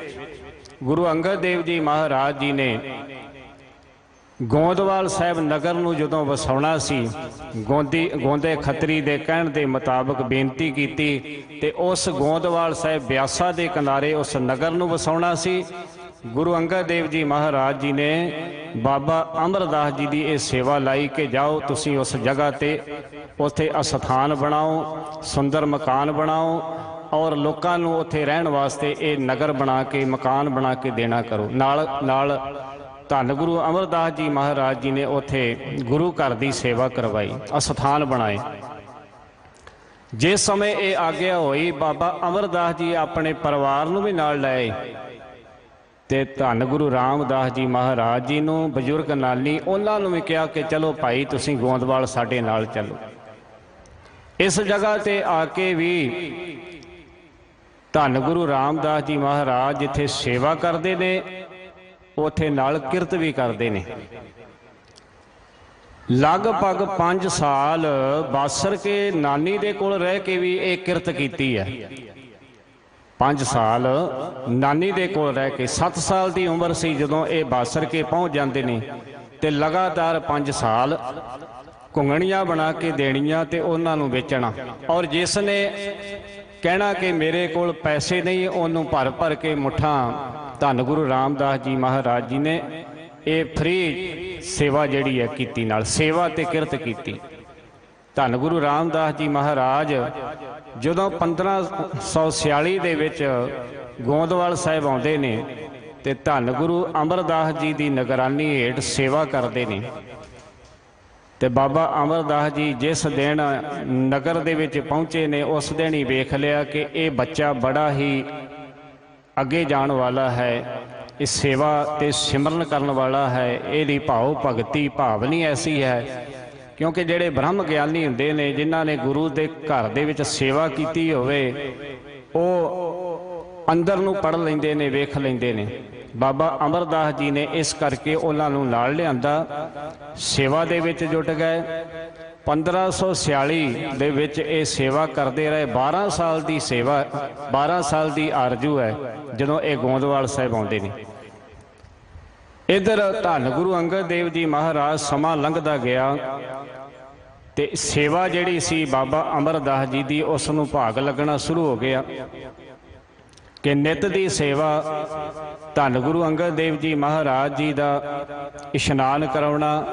ਗੁਰੂ ਅੰਗਦ ਦੇਵ ਜੀ ਮਹਾਰਾਜ ਜੀ ਨੇ ਗੋਂਦਵਾਲ ਸਾਹਿਬ ਨਗਰ ਨੂੰ ਜਦੋਂ ਵਸਾਉਣਾ ਸੀ, ਗੋਂਦੇ ਖੱਤਰੀ ਦੇ ਕਹਿਣ ਦੇ ਮੁਤਾਬਕ ਬੇਨਤੀ ਕੀਤੀ ਤੇ ਉਸ ਗੋਂਦਵਾਲ ਸਾਹਿਬ ਬਿਆਸਾ ਦੇ ਕਿਨਾਰੇ ਉਸ ਨਗਰ ਨੂੰ ਵਸਾਉਣਾ ਸੀ। ਗੁਰੂ ਅੰਗਦ ਦੇਵ ਜੀ ਮਹਾਰਾਜ ਜੀ ਨੇ ਬਾਬਾ ਅਮਰਦਾਸ ਜੀ ਦੀ ਇਹ ਸੇਵਾ ਲਾਈ ਕਿ ਜਾਓ ਤੁਸੀਂ ਉਸ ਜਗ੍ਹਾ ਤੇ ਉੱਥੇ ਅਸਥਾਨ ਬਣਾਓ, ਸੁੰਦਰ ਮਕਾਨ ਬਣਾਓ ਔਰ ਲੋਕਾਂ ਨੂੰ ਉੱਥੇ ਰਹਿਣ ਵਾਸਤੇ ਇਹ ਨਗਰ ਬਣਾ ਕੇ ਮਕਾਨ ਬਣਾ ਕੇ ਦੇਣਾ ਕਰੋ। ਨਾਲ ਧੰਨ ਗੁਰੂ ਅਮਰਦਾਸ ਜੀ ਮਹਾਰਾਜ ਜੀ ਨੇ ਉੱਥੇ ਗੁਰੂ ਘਰ ਦੀ ਸੇਵਾ ਕਰਵਾਈ, ਅਸਥਾਨ ਬਣਾਏ। ਜਿਸ ਸਮੇਂ ਇਹ ਆਗਿਆ ਹੋਈ, ਬਾਬਾ ਅਮਰਦਾਸ ਜੀ ਆਪਣੇ ਪਰਿਵਾਰ ਨੂੰ ਵੀ ਨਾਲ ਲਏ ਤੇ ਧੰਨ ਗੁਰੂ ਰਾਮਦਾਸ ਜੀ ਮਹਾਰਾਜ ਜੀ ਨੂੰ, ਬਜ਼ੁਰਗ ਨਾਨੀ, ਉਹਨਾਂ ਨੂੰ ਵੀ ਕਿਹਾ ਕਿ ਚਲੋ ਭਾਈ ਤੁਸੀਂ ਗੋਂਦਵਾਲ ਸਾਡੇ ਨਾਲ ਚੱਲੋ। ਇਸ ਜਗ੍ਹਾ ਤੇ ਆ ਕੇ ਵੀ ਧੰਨ ਗੁਰੂ ਰਾਮਦਾਸ ਜੀ ਮਹਾਰਾਜ ਜਿੱਥੇ ਸੇਵਾ ਕਰਦੇ ਨੇ ਉੱਥੇ ਨਾਲ ਕਿਰਤ ਵੀ ਕਰਦੇ ਨੇ। ਲਗਭਗ 5 ਸਾਲ ਬਾਸਰ ਕੇ ਨਾਨੀ ਦੇ ਕੋਲ ਰਹਿ ਕੇ ਵੀ ਇਹ ਕਿਰਤ ਕੀਤੀ ਹੈ। 5 ਸਾਲ ਨਾਨੀ ਦੇ ਕੋਲ ਰਹਿ ਕੇ, 7 ਸਾਲ ਦੀ ਉਮਰ ਸੀ ਜਦੋਂ ਇਹ ਬਾਸਰ ਕੇ ਪਹੁੰਚ ਜਾਂਦੇ ਨੇ ਤੇ ਲਗਾਤਾਰ 5 ਸਾਲ ਘੁੰਗਣੀਆਂ ਬਣਾ ਕੇ ਦੇਣੀਆਂ ਤੇ ਉਹਨਾਂ ਨੂੰ ਵੇਚਣਾ। ਔਰ ਜਿਸ ਨੇ ਕਹਿਣਾ ਕਿ ਮੇਰੇ ਕੋਲ ਪੈਸੇ ਨਹੀਂ, ਉਹਨੂੰ ਭਰ ਭਰ ਕੇ ਮੁੱਠਾਂ ਧੰਨ ਗੁਰੂ ਰਾਮਦਾਸ ਜੀ ਮਹਾਰਾਜ ਜੀ ਨੇ ਇਹ ਫ੍ਰੀ ਸੇਵਾ ਜਿਹੜੀ ਹੈ ਕੀਤੀ, ਨਾਲ ਸੇਵਾ ਤੇ ਕਿਰਤ ਕੀਤੀ। ਧੰਨ ਗੁਰੂ ਰਾਮਦਾਸ ਜੀ ਮਹਾਰਾਜ ਜਦੋਂ 1546 ਦੇ ਵਿੱਚ ਗੋਂਦਵਾਲ ਸਾਹਿਬ ਆਉਂਦੇ ਨੇ ਤੇ ਧੰਨ ਗੁਰੂ ਅਮਰਦਾਸ ਜੀ ਦੀ ਨਿਗਰਾਨੀ ਹੇਠ ਸੇਵਾ ਕਰਦੇ ਨੇ ਤੇ ਬਾਬਾ ਅਮਰਦਾਸ ਜੀ ਜਿਸ ਦਿਨ ਨਗਰ ਦੇ ਵਿੱਚ ਪਹੁੰਚੇ ਨੇ ਉਸ ਦਿਨ ਹੀ ਵੇਖ ਲਿਆ ਕਿ ਇਹ ਬੱਚਾ ਬੜਾ ਹੀ ਅੱਗੇ ਜਾਣ ਵਾਲਾ ਹੈ, ਇਹ ਸੇਵਾ ਤੇ ਸਿਮਰਨ ਕਰਨ ਵਾਲਾ ਹੈ, ਇਹਦੀ ਭਾਵ ਭਗਤੀ ਭਾਵਨੀ ਐਸੀ ਹੈ। ਕਿਉਂਕਿ ਜਿਹੜੇ ਬ੍ਰਹਮ ਗਿਆਨੀ ਹੁੰਦੇ ਨੇ, ਜਿਨ੍ਹਾਂ ਨੇ ਗੁਰੂ ਦੇ ਘਰ ਦੇ ਵਿੱਚ ਸੇਵਾ ਕੀਤੀ ਹੋਵੇ, ਉਹ ਅੰਦਰ ਨੂੰ ਪੜ੍ਹ ਲੈਂਦੇ ਨੇ, ਵੇਖ ਲੈਂਦੇ ਨੇ। ਬਾਬਾ ਅਮਰਦਾਸ ਜੀ ਨੇ ਇਸ ਕਰਕੇ ਉਹਨਾਂ ਨੂੰ ਨਾਲ ਲਿਆਂਦਾ, ਸੇਵਾ ਦੇ ਵਿੱਚ ਜੁਟ ਗਏ। 1546 ਦੇ ਵਿੱਚ ਇਹ ਸੇਵਾ ਕਰਦੇ ਰਹੇ। 12 ਸਾਲ ਦੀ ਸੇਵਾ, 12 ਸਾਲ ਦੀ ਆਰਜ਼ੂ ਹੈ ਜਦੋਂ ਇਹ ਗੋਂਦਵਾਲ ਸਾਹਿਬ ਆਉਂਦੇ ਨੇ। ਇੱਧਰ ਧੰਨ ਗੁਰੂ ਅੰਗਦ ਦੇਵ ਜੀ ਮਹਾਰਾਜ ਸਮਾਂ ਲੰਘਦਾ ਗਿਆ ਤੇ ਸੇਵਾ ਜਿਹੜੀ ਸੀ ਬਾਬਾ ਅਮਰਦਾਸ ਜੀ ਦੀ, ਉਸ ਨੂੰ ਭਾਗ ਲੱਗਣਾ ਸ਼ੁਰੂ ਹੋ ਗਿਆ ਕਿ ਨਿਤ ਦੀ ਸੇਵਾ ਧੰਨ ਗੁਰੂ ਅੰਗਦ ਦੇਵ ਜੀ ਮਹਾਰਾਜ ਜੀ ਦਾ ਇਸ਼ਨਾਨ ਕਰਾਉਣਾ,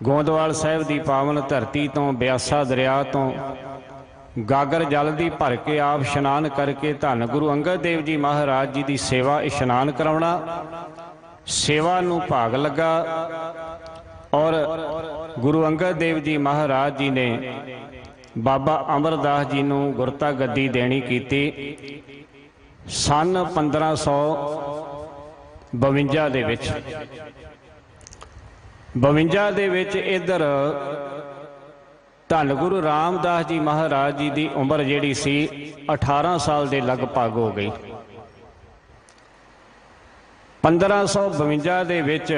ਗੋਂਦਵਾਲ ਸਾਹਿਬ ਦੀ ਪਾਵਨ ਧਰਤੀ ਤੋਂ, ਬਿਆਸਾ ਦਰਿਆ ਤੋਂ ਗਾਗਰ ਜਲ ਦੀ ਭਰ ਕੇ ਆਪ ਇਸ਼ਨਾਨ ਕਰਕੇ ਧੰਨ ਗੁਰੂ ਅੰਗਦ ਦੇਵ ਜੀ ਮਹਾਰਾਜ ਜੀ ਦੀ ਸੇਵਾ ਇਸ਼ਨਾਨ ਕਰਾਉਣਾ। ਸੇਵਾ ਨੂੰ ਭਾਗ ਲੱਗਾ ਔਰ ਗੁਰੂ ਅੰਗਦ ਦੇਵ ਜੀ ਮਹਾਰਾਜ ਜੀ ਨੇ ਬਾਬਾ ਅਮਰਦਾਸ ਜੀ ਨੂੰ ਗੁਰਤਾ ਗੱਦੀ ਦੇਣੀ ਕੀਤੀ ਸਨ 1552 ਦੇ ਵਿੱਚ। 52 ਦੇ ਵਿੱਚ ਇੱਧਰ ਧੰਨ ਗੁਰੂ ਰਾਮਦਾਸ ਜੀ ਮਹਾਰਾਜ ਜੀ ਦੀ ਉਮਰ ਜਿਹੜੀ ਸੀ 18 ਸਾਲ ਦੇ ਲਗਭਗ ਹੋ ਗਈ। 1552 ਦੇ ਵਿੱਚ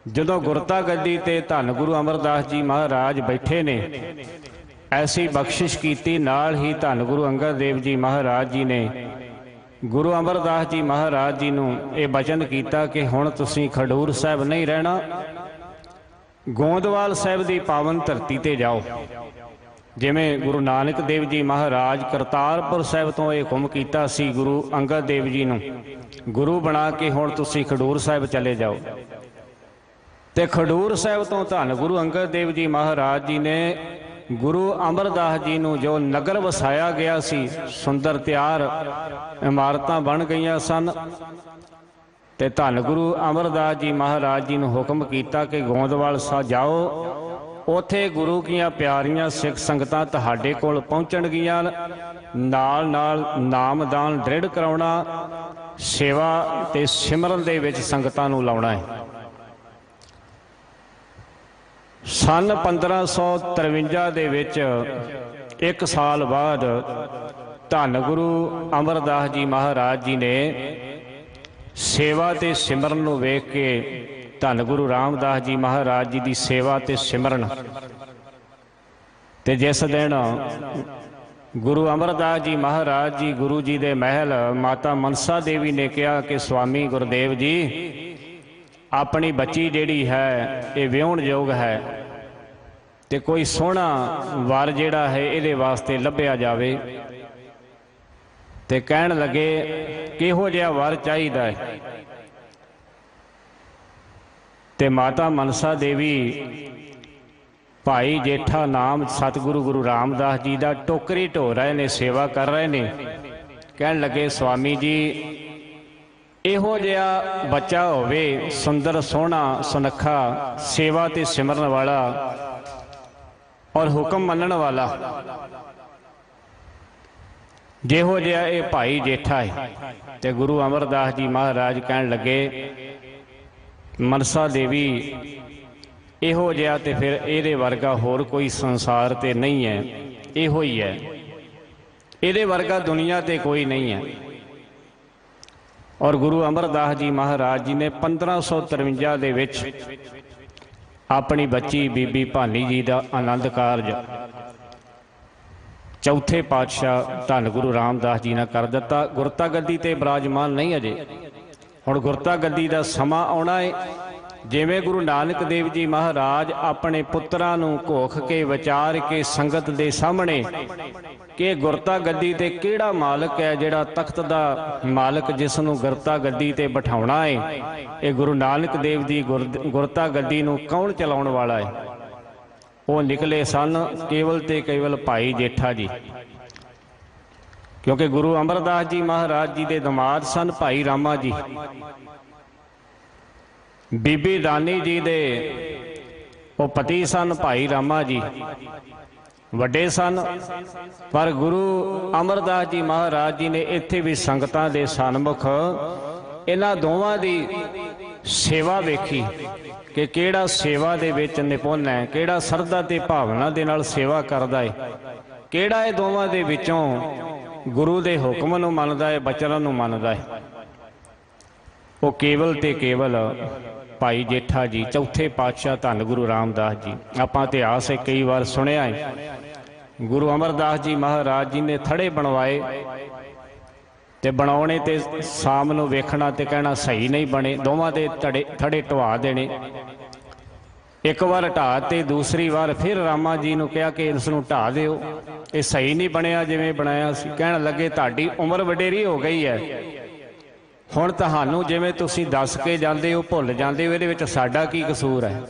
ਜਦੋਂ ਗੁਰਤਾ ਗੱਦੀ ਤੇ ਧੰਨ ਗੁਰੂ ਅਮਰਦਾਸ ਜੀ ਮਹਾਰਾਜ ਬੈਠੇ ਨੇ, ਐਸੀ ਬਖਸ਼ਿਸ਼ ਕੀਤੀ। ਨਾਲ ਹੀ ਧੰਨ ਗੁਰੂ ਅੰਗਦ ਦੇਵ ਜੀ ਮਹਾਰਾਜ ਜੀ ਨੇ ਗੁਰੂ ਅਮਰਦਾਸ ਜੀ ਮਹਾਰਾਜ ਜੀ ਨੂੰ ਇਹ ਬਚਨ ਕੀਤਾ ਕਿ ਹੁਣ ਤੁਸੀਂ ਖਡੂਰ ਸਾਹਿਬ ਨਹੀਂ ਰਹਿਣਾ, ਗੋਂਦਵਾਲ ਸਾਹਿਬ ਦੀ ਪਾਵਨ ਧਰਤੀ ਤੇ ਜਾਓ। ਜਿਵੇਂ ਗੁਰੂ ਨਾਨਕ ਦੇਵ ਜੀ ਮਹਾਰਾਜ ਕਰਤਾਰਪੁਰ ਸਾਹਿਬ ਤੋਂ ਇਹ ਹੁਕਮ ਕੀਤਾ ਸੀ ਗੁਰੂ ਅੰਗਦ ਦੇਵ ਜੀ ਨੂੰ, ਗੁਰੂ ਬਣਾ ਕੇ ਹੁਣ ਤੁਸੀਂ ਖਡੂਰ ਸਾਹਿਬ ਚਲੇ ਜਾਓ। ਤੇ ਖਡੂਰ ਸਾਹਿਬ ਤੋਂ ਧੰਨ ਗੁਰੂ ਅੰਗਦ ਦੇਵ ਜੀ ਮਹਾਰਾਜ ਜੀ ਨੇ ਗੁਰੂ ਅਮਰਦਾਸ ਜੀ ਨੂੰ ਜੋ ਨਗਰ ਵਸਾਇਆ ਗਿਆ ਸੀ, ਸੁੰਦਰ ਤਿਆਰ ਇਮਾਰਤਾਂ ਬਣ ਗਈਆਂ ਸਨ ਤੇ ਧੰਨ ਗੁਰੂ ਅਮਰਦਾਸ ਜੀ ਮਹਾਰਾਜ ਜੀ ਨੂੰ ਹੁਕਮ ਕੀਤਾ ਕਿ ਗੋਂਦਵਾਲ ਸਾਹਿਬ ਜਾਓ, ਉੱਥੇ ਗੁਰੂ ਦੀਆਂ ਪਿਆਰੀਆਂ ਸਿੱਖ ਸੰਗਤਾਂ ਤੁਹਾਡੇ ਕੋਲ ਪਹੁੰਚਣਗੀਆਂ, ਨਾਲ ਨਾਲ ਨਾਮਦਾਨ ਦ੍ਰਿੜ ਕਰਾਉਣਾ, ਸੇਵਾ ਤੇ ਸਿਮਰਨ ਦੇ ਵਿੱਚ ਸੰਗਤਾਂ ਨੂੰ ਲਾਉਣਾ ਹੈ। ਸਨ 1553 ਦੇ ਵਿੱਚ 1 ਸਾਲ ਬਾਅਦ ਧੰਨ ਗੁਰੂ ਅਮਰਦਾਸ ਜੀ ਮਹਾਰਾਜ ਜੀ ਨੇ सेवा ते सिमरन नूं वेख के धन गुरु रामदास जी महाराज जी की सेवा ते सिमरन ते जिस दिन गुरु अमरदास जी महाराज जी गुरु जी दे महल माता मनसा देवी ने कहा कि स्वामी गुरुदेव जी अपनी बच्ची जिहड़ी है ये विआउण योग है ते कोई सोहना वर जिहड़ा है इहदे वास्ते लभ्या जावे। ते कहण लगे किहो जिहा वर चाहीदा है। ते माता मनसा देवी भाई जेठा नाम सतगुरु गुरु रामदास जी का टोकरी ढो रहे ने, सेवा कर रहे ने। कहण लगे स्वामी जी इहो जिहा बच्चा होवे सुंदर सोहना सुनखा सेवा ते सिमरन वाला और हुक्म मनण वाला, जिहो जिहा ये भाई जेठा है। ते गुरु अमरदास जी महाराज कहण लगे मनसा देवी इहो जिहा ते फिर इहदे वर्गा होर कोई संसार ते नहीं है, इहो ही है, इहदे वर्गा दुनिया ते कोई नहीं है। और गुरु अमरदास जी महाराज जी ने 1553 दे विच अपनी बच्ची बीबी भानी जी का आनंद कारज चौथे पातशाह धन गुरु रामदास जी ने कर दिता। गुरता गद्दी ते विराजमान नहीं अजे, हुण गुरता गद्दी का समा आउणा है। जिवें गुरु नानक देव जी महाराज अपने पुत्रां नूं घोख के विचार के संगत दे सामने कि गुरता गद्दी ते किहड़ा मालक है, जिहड़ा तख्त दा मालक जिसनूं गुरता गद्दी ते बिठाउणा है, ये गुरु नानक देव दी गुरता गद्दी नूं कौन चलाउण वाला है। वो निकले सन केवल ते केवल भाई जेठा जी, क्योंकि गुरु अमरदास जी महाराज जी दे दमाद सन भाई रामा जी, बीबी दानी जी दे वो पति सन भाई रामा जी, वड्डे सन। पर गुरु अमरदास जी महाराज जी ने इत्थे भी संगतां दे सन्मुख इन्हां दोवां दी सेवा वेखी कि किहड़ा सेवा दे विच निपुण है, किहड़ा सरदा ते भावना दे नाल सेवा करदा है, किहड़ा ये दोवां दे विचों गुरु दे हुक्म नूं मनदा है, बचनां नूं मनदा है। वो केवल ते केवल भाई जेठा जी चौथे पातशाह धन गुरु रामदास जी। आपां इतिहास कई बार सुनिया है, गुरु अमरदास जी महाराज जी ने थड़े बनवाए ते बनाने ते शाम नूं वेखना ते कहना सही नहीं बने, दोवां दे थड़े ढवा देने। एक बार ढा ते दूसरी बार फिर रामा जी नूं कहा कि इसनूं ढा दिओ, ये सही नहीं बनिया जिवें बनाया सी। कहण लगे तुहाडी उम्र वडेरी हो गई है, हुण तुहानूं जिवें तुसीं दस के जांदे हो भुल जांदे हो, इहदे विच साडा की कसूर है।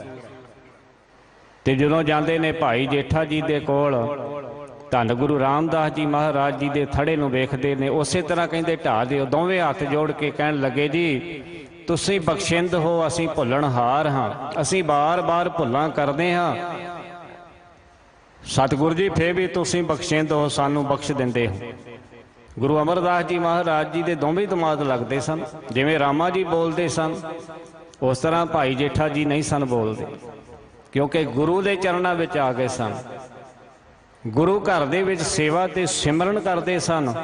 ते जदों जांदे ने भाई जेठा जी दे कोल धन गुरु रामदास जी महाराज जी दे थड़े नूं वेखदे ने, उस तरह कहिंदे ढा दिओ। दोवें हत्थ जोड़ के कहण लगे जी तुसीं बख्शिंद हो, असीं भुल्लणहार हाँ, असीं बार बार भुल्लां करदे हाँ, सतगुरु जी फिर भी तुसीं बख्शिंद हो, सानूं बख्श दिंदे हो। गुरु अमरदास जी महाराज जी दे दोवें दमाद लगदे सन, जिवें रामा जी बोलदे सन उस तरह भाई जेठा जी नहीं सन बोलदे, क्योंकि गुरु दे चरणां विच आ गए सन। गुरु घर दे विच सेवा ते सिमरन करदे सन,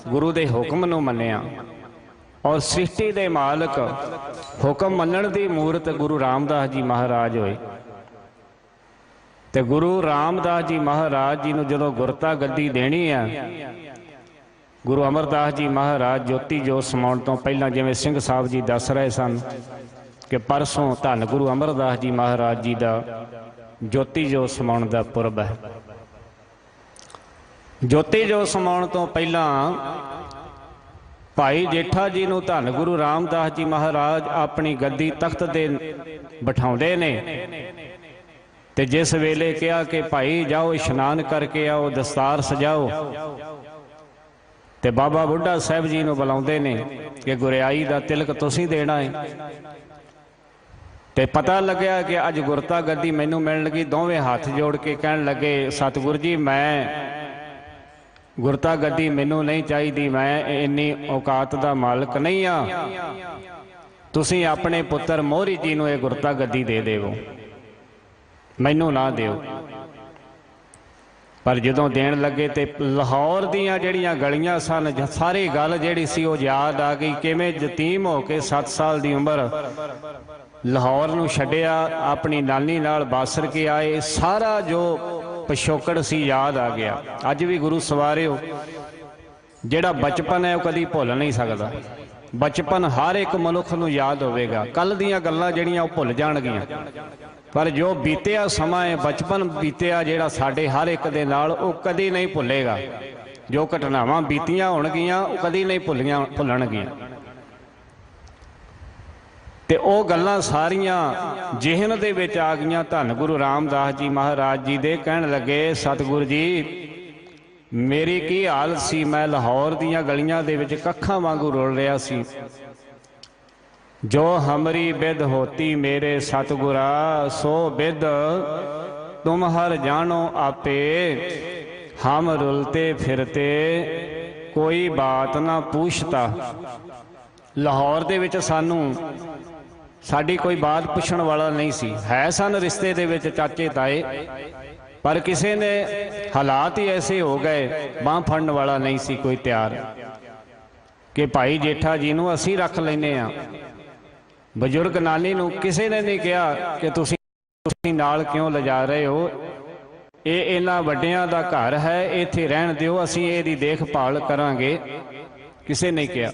गुरु दे हुक्म नूं मन्निया। और सृष्टि दे मालक हुक्म मनण दी मूरत गुरु रामदास जी महाराज होए। ते गुरु रामदास जी महाराज जी नूं जदों गुरता गद्दी देनी है, गुरु अमरदास जी महाराज ज्योति जोत समाउण तो पहलां जिवें सिंह साहब जी दस रहे सन कि परसों धन गुरु अमरदास जी महाराज जी का ज्योति जोत समाउण दा पुरब है। ज्योति जोत समाउण तो पहलां भाई जेठा जी नूं धन गुरु रामदास जी महाराज अपनी गद्दी तख्त दे बिठाउंदे ने। ते जिस वेले कहा कि भाई जाओ इशनान करके आओ, दस्तार सजाओ, ते बाबा बुढ़ा साहब जी नूं बुलाउंदे ने कि गुरियाई दा तिलक तुसीं देना है। ते पता लग्या कि अज गुरता गद्दी मैनूं मिलण लगी। दोवें हाथ जोड़ के कहण लगे सतगुरु जी मैं गुरता गद्दी मैनूं नहीं चाहिदी, मैं इन्नी औकात दा मालक नहीं हाँ, तुसीं अपने पुत्र मोहरी जी नूं ये गुरता गद्दी दे देवो, मैनूं ना दिओ। पर जदों देण लगे तो लाहौर दीयां जड़ियां गलियां सन, सारी गल जिहड़ी सी वो याद आ गई। किवें यतीम हो के 7 साल की उम्र लाहौर नूं छड्डिया, अपनी नानी नाल बासर के आए, सारा जो पिछोकड़ सी याद आ गया। अज भी गुरु सवारिओ जिहड़ा बचपन है वो कदी भुल नहीं सकदा। बचपन हर एक मनुख नूं याद होवेगा। कल दीयां गल्लां जिहड़ियां वो भुल जाणगीआं, पर जो बीतिया समा है, बचपन बीतिया जिहड़ा साडे हर एक दे नाल, वो कदी नहीं भुलेगा। जो घटनावां बीतियां होणगीआं वो कदी नहीं भुलणगीआं। ते ओ गल्लां सारियां जिहन दे विच आ गईयां। धन गुरु रामदास जी महाराज जी दे कहण लगे, सतगुरु जी मेरी की हालत सी, मैं लाहौर दीयां गलियां दे विच कखां वांगू रुल रिहा सी। जो हमरी बिद होती मेरे सतगुरा, सो बिद तुम हर जानो आपे। हम रुलते फिरते कोई बात ना पूछता। लाहौर दे विच सानू साडी कोई बात पुछण वाला नहीं सी। है सन रिश्ते दे विच चाचे ताए, पर किसी ने हालात ही ऐसे हो गए, बांह फड़न वाला नहीं सी कोई तैयार कि भाई जेठा जी नूं असीं रख लैने आ। बजुर्ग नानी नूं किसी ने नहीं कहा कि तुसीं नाल क्यों लिजा रहे हो, ये इन्हां वड्डियां दा घर है, इत्थे रहण दिओ, असीं इहदी देखभाल करांगे। किसी ने कहा।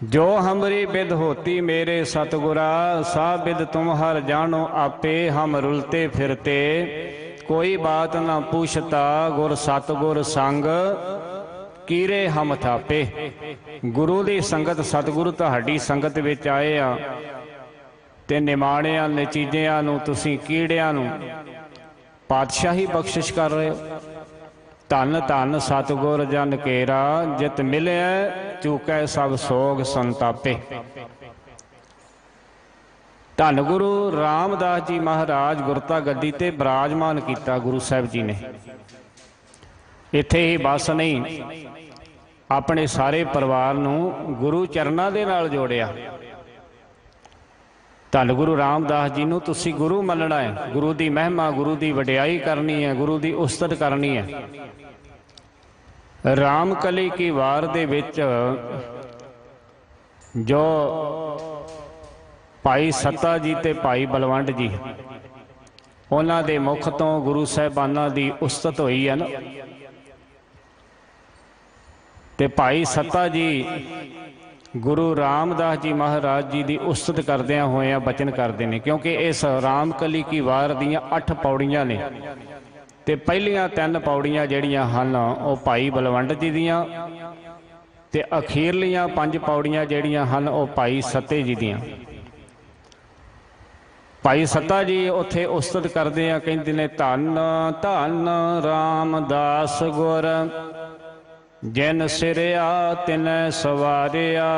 जो हमरी बिद होती मेरे सतगुरा, सा बिद तुम हर जानो आपे। हम रुलते फिरते कोई बात ना पूछता, गुर सतगुर संग कीरे हम थापे। गुरु की संगत, सतगुरु तुहाडी संगत विच आए आ ते निमाणियां नचीजियां नूं तुसीं कीड़ियां नूं पातशाही बख्शिश कर रहे हो। धन धन सतगुर जन केरा, जित मिले चूकै सब सोग संतापे। धन गुरु रामदास जी महाराज गुरता गद्दी ते विराजमान किया गुरु साहब जी ने। इत्थे ही बस नहीं, अपने सारे परिवार नूं गुरु चरनां दे नाल जोड़िया। धन गुरु रामदास जी नूं तुसीं गुरु मनना है, गुरु की महिमा, गुरु की वडियाई करनी है, गुरु की उस्तत करनी है। रामकली की वार दे विच जो भाई सत्ता जी ते भाई बलवंड जी, उन्हां दे मुख तो गुरु साहिबानां दी उस्तत होई है ना। ते भाई सत्ता जी गुरु रामदास जी महाराज जी की उस्तत करदियां होया बचन करते हैं, क्योंकि इस रामकली की वार दियां 8 पौड़ियां ने। ते पहलियां 3 पौड़ियां जिहड़ियां हन वो भाई बलवंड जी दियां, ते अखीरलियां 5 पौड़ियां जिहड़ियां हन वो भाई सत्ते जी दियां। भाई सत्ता जी उत्थे उस्तत करदे आ, कहंदे ने धन धन रामदास गुर, जिन सिरिया तिन सवारिया।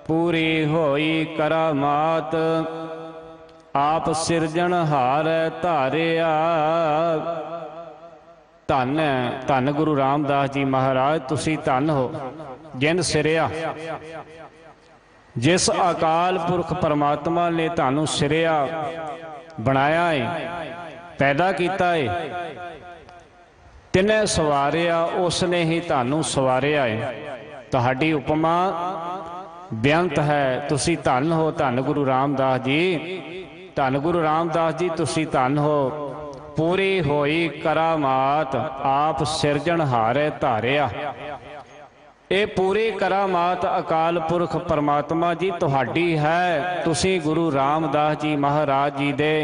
पूरी होई करामात आप सिरजनहार धारिया। धन धन गुरु रामदास जी महाराज, तुसी धन हो जिन सिरिया, जिस अकाल पुरख परमात्मा ने थानू सिरिया बनाया है, पैदा किया है, तिने सवारिया, उसने ही थानू सवारिया है। तुहाडी उपमा बेअंत है। तुसी धन हो धन गुरु रामदास जी, धन गुरु रामदास जी तुसी धन हो। पूरी होई करामात आप सिरजनहारे धारिया। ये पूरी करामात अकाल पुरख परमात्मा जी तुहाडी है। तुसी गुरु रामदास जी महाराज जी दे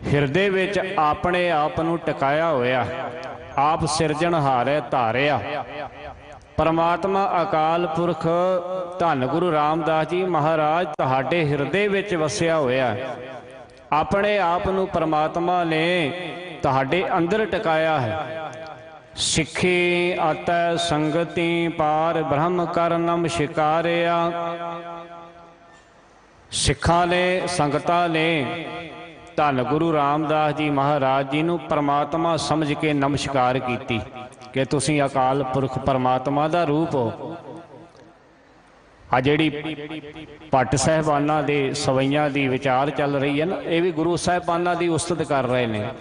हिरदे विच अपने आप नूं टिकाया होया। आप सिरजनहारे धारिया। परमात्मा अकाल पुरख धन गुरु रामदास जी महाराज तुहाडे हिरदे विच वसिया होया। अपने आप नूं परमात्मा ने तुहाडे अंदर टिकाया है। सिखी अतै संगति पार ब्रह्म कर नम शिकारिया। सिखा ने संगता ने धन गुरु रामदास जी महाराज जी नूं परमात्मा समझ के नमस्कार कीती कि तुसीं अकाल पुरख परमात्मा दा रूप हो। आ जिहड़ी भट्ट साहिबाना दे सवैयां दी विचार चल रही है ना, ये भी गुरु साहिबाना दी उस्तत कर रहे हैं।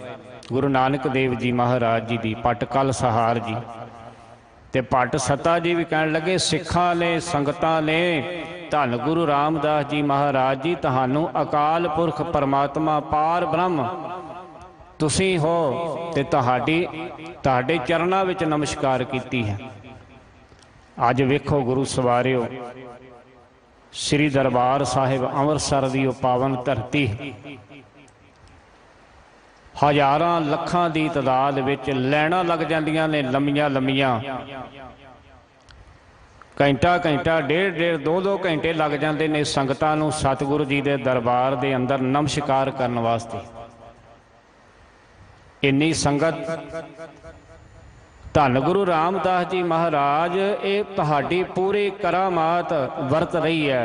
गुरु नानक देव जी महाराज जी दी भट्ट कल सहार जी ते भट्ट सता जी भी कहन लगे, सिखां ने संगतां ने धन गुरु रामदास जी महाराज जी तुहानू अकाल पुरख परमात्मा पार ब्रह्म तुसी हो ते तुहाडे चरनां विच नमस्कार कीती है। अज वेखो गुरु सवारियो, श्री दरबार साहिब अमृतसर दी पावन धरती हज़ारां लखां दी तादाद विच लैना लग जांदियां ने, लंबियां लंबियां घंटा घंटा डेढ़ दो घंटे लग जाते ने संगतां नूं सतगुरु जी दे दरबार दे अंदर नमस्कार करन वास्ते। इन्नी संगत धन गुरु रामदास जी महाराज ये तुहाडी पूरी करामात वरत रही है।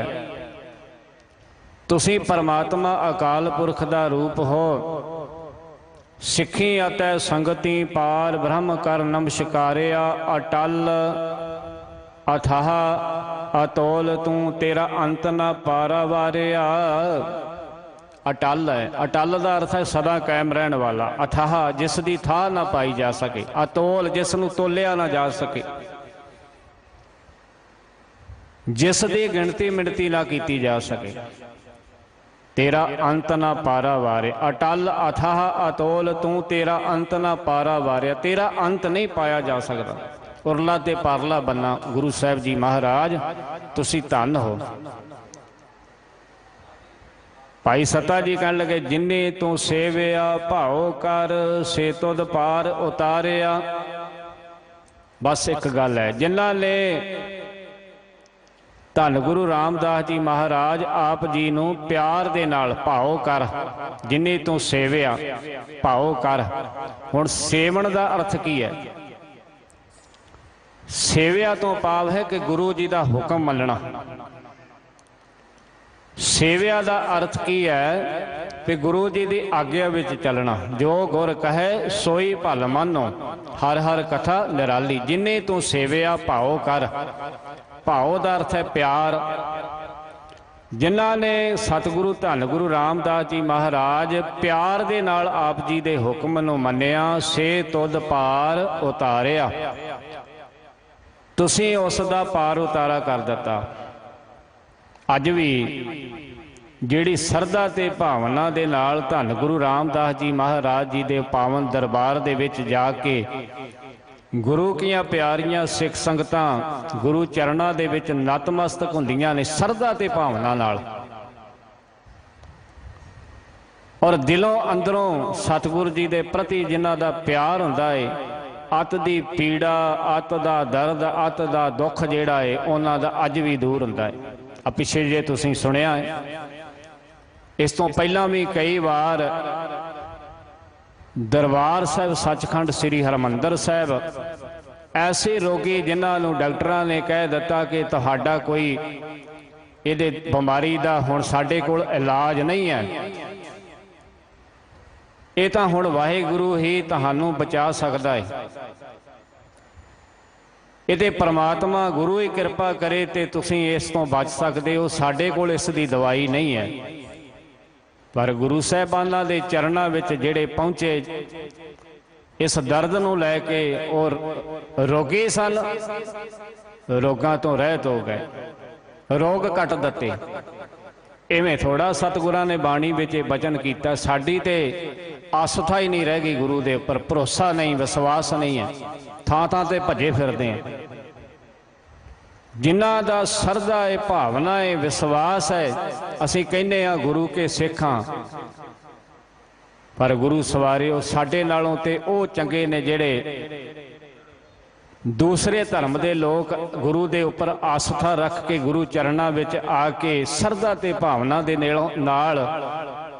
तुसी परमात्मा अकाल पुरख दा रूप हो, सिखी अतै संगति पार ब्रह्म कर नमस्कारिया। अटल अथाह अतोल तू तेरा अंत न पारा वारिया। अटल है, अटल का अर्थ है सदा कायम रहने वाला। अथाह जिस दी था ना पाई जा सके, अतोल जिस नूं तोलिया ना जा सके, जिस दी गिणती मिणती ना की जा सके। तेरा अंत ना पारा वारे। अटल अथाह अतोल तू तेरा अंत ना पारा वारिया। तेरा अंत नहीं पाया जा सकता। उरला ते पारला बन्ना गुरु साहब जी महाराज तुसी धन हो। भाई सता जी कहन लगे, जिन्ने तू सेविया भाओ कर से तुद पार उतारिया। बस एक गल है, जिन्हां ने धन गुरु रामदास जी महाराज आप जी नूं प्यार दे नाल भाओ कर, जिन्ने तू सेविया भाओ कर। हुण सेवन दा अर्थ की है? सेविया तो भाव है कि गुरु जी दा हुक्म मनना। सेविया का अर्थ की है कि गुरु जी की आग्या विच चलना। जो गुर कहे सोई भल मानो, हर हर कथा निराली। जिन्हें तू सेविया भाओ कर। भाओ का अर्थ है प्यार। जिन्हां ने सतगुरु धन गुरु रामदास जी महाराज प्यार दे नाल आप जी दे हुक्म नूं मन्निया, से तुद पार उतारिया। तुसीं उस दा पार उतारा कर दिता। अज भी जिहड़ी सरदा ते भावना दे नाल धन गुरु रामदास जी महाराज जी दे पावन दरबार दे विच जाके गुरु कीआं प्यारियां सिख संगतां गुरु चरणां दे विच नतमस्तक हुंदियां ने सरदा ते भावना नाल, और दिलों अंदरों सतगुरु जी दे प्रति जिन्हां दा प्यार हुंदा है, अत दी पीड़ा, अत दा दर्द, अत दा दुख जिहड़ा है उन्हां दा अज भी दूर हुंदा है। पिछे जे तुसीं सुनिया है, इस तो पहला भी कई बार दरबार साहब सचखंड श्री हरमंदर साहब ऐसे रोगी जिन्होंने डॉक्टरों ने कह दिता कि तुहाडा कोई ये बीमारी का हुण साडे कोल इलाज नहीं है, ये तो हुण वाहिगुरु ही तुहानू बचा सकता है। ये परमात्मा गुरु ही कृपा करे तो तुसीं इस तो बच सकते हो। साडे कोल इस दी दवाई नहीं है। पर गुरु साहिबाना दे चरणां विच जिहड़े पहुँचे इस दर्द नूं लैके और रोगी सन, रोगां तो रहत हो गए, रोग कट दिते। इवें थोड़ा सतगुरां ने बाणी विच बचन कीता, साडी ते आस्था ही नहीं रह गई गुरु दे उपर, भरोसा नहीं, विश्वास नहीं है, थां थां ते भजे फिरदे हैं। जिन्हां दा सरदा है, भावना है, विश्वास है, असीं कहने आ गुरु के सिख हां। पर गुरु सवारियो साडे नालों ते ओ चंगे ने जिहड़े दूसरे धर्म के लोग गुरु के उपर आस्था रख के गुरु चरणां विच आके सरदा ते भावना दे नाल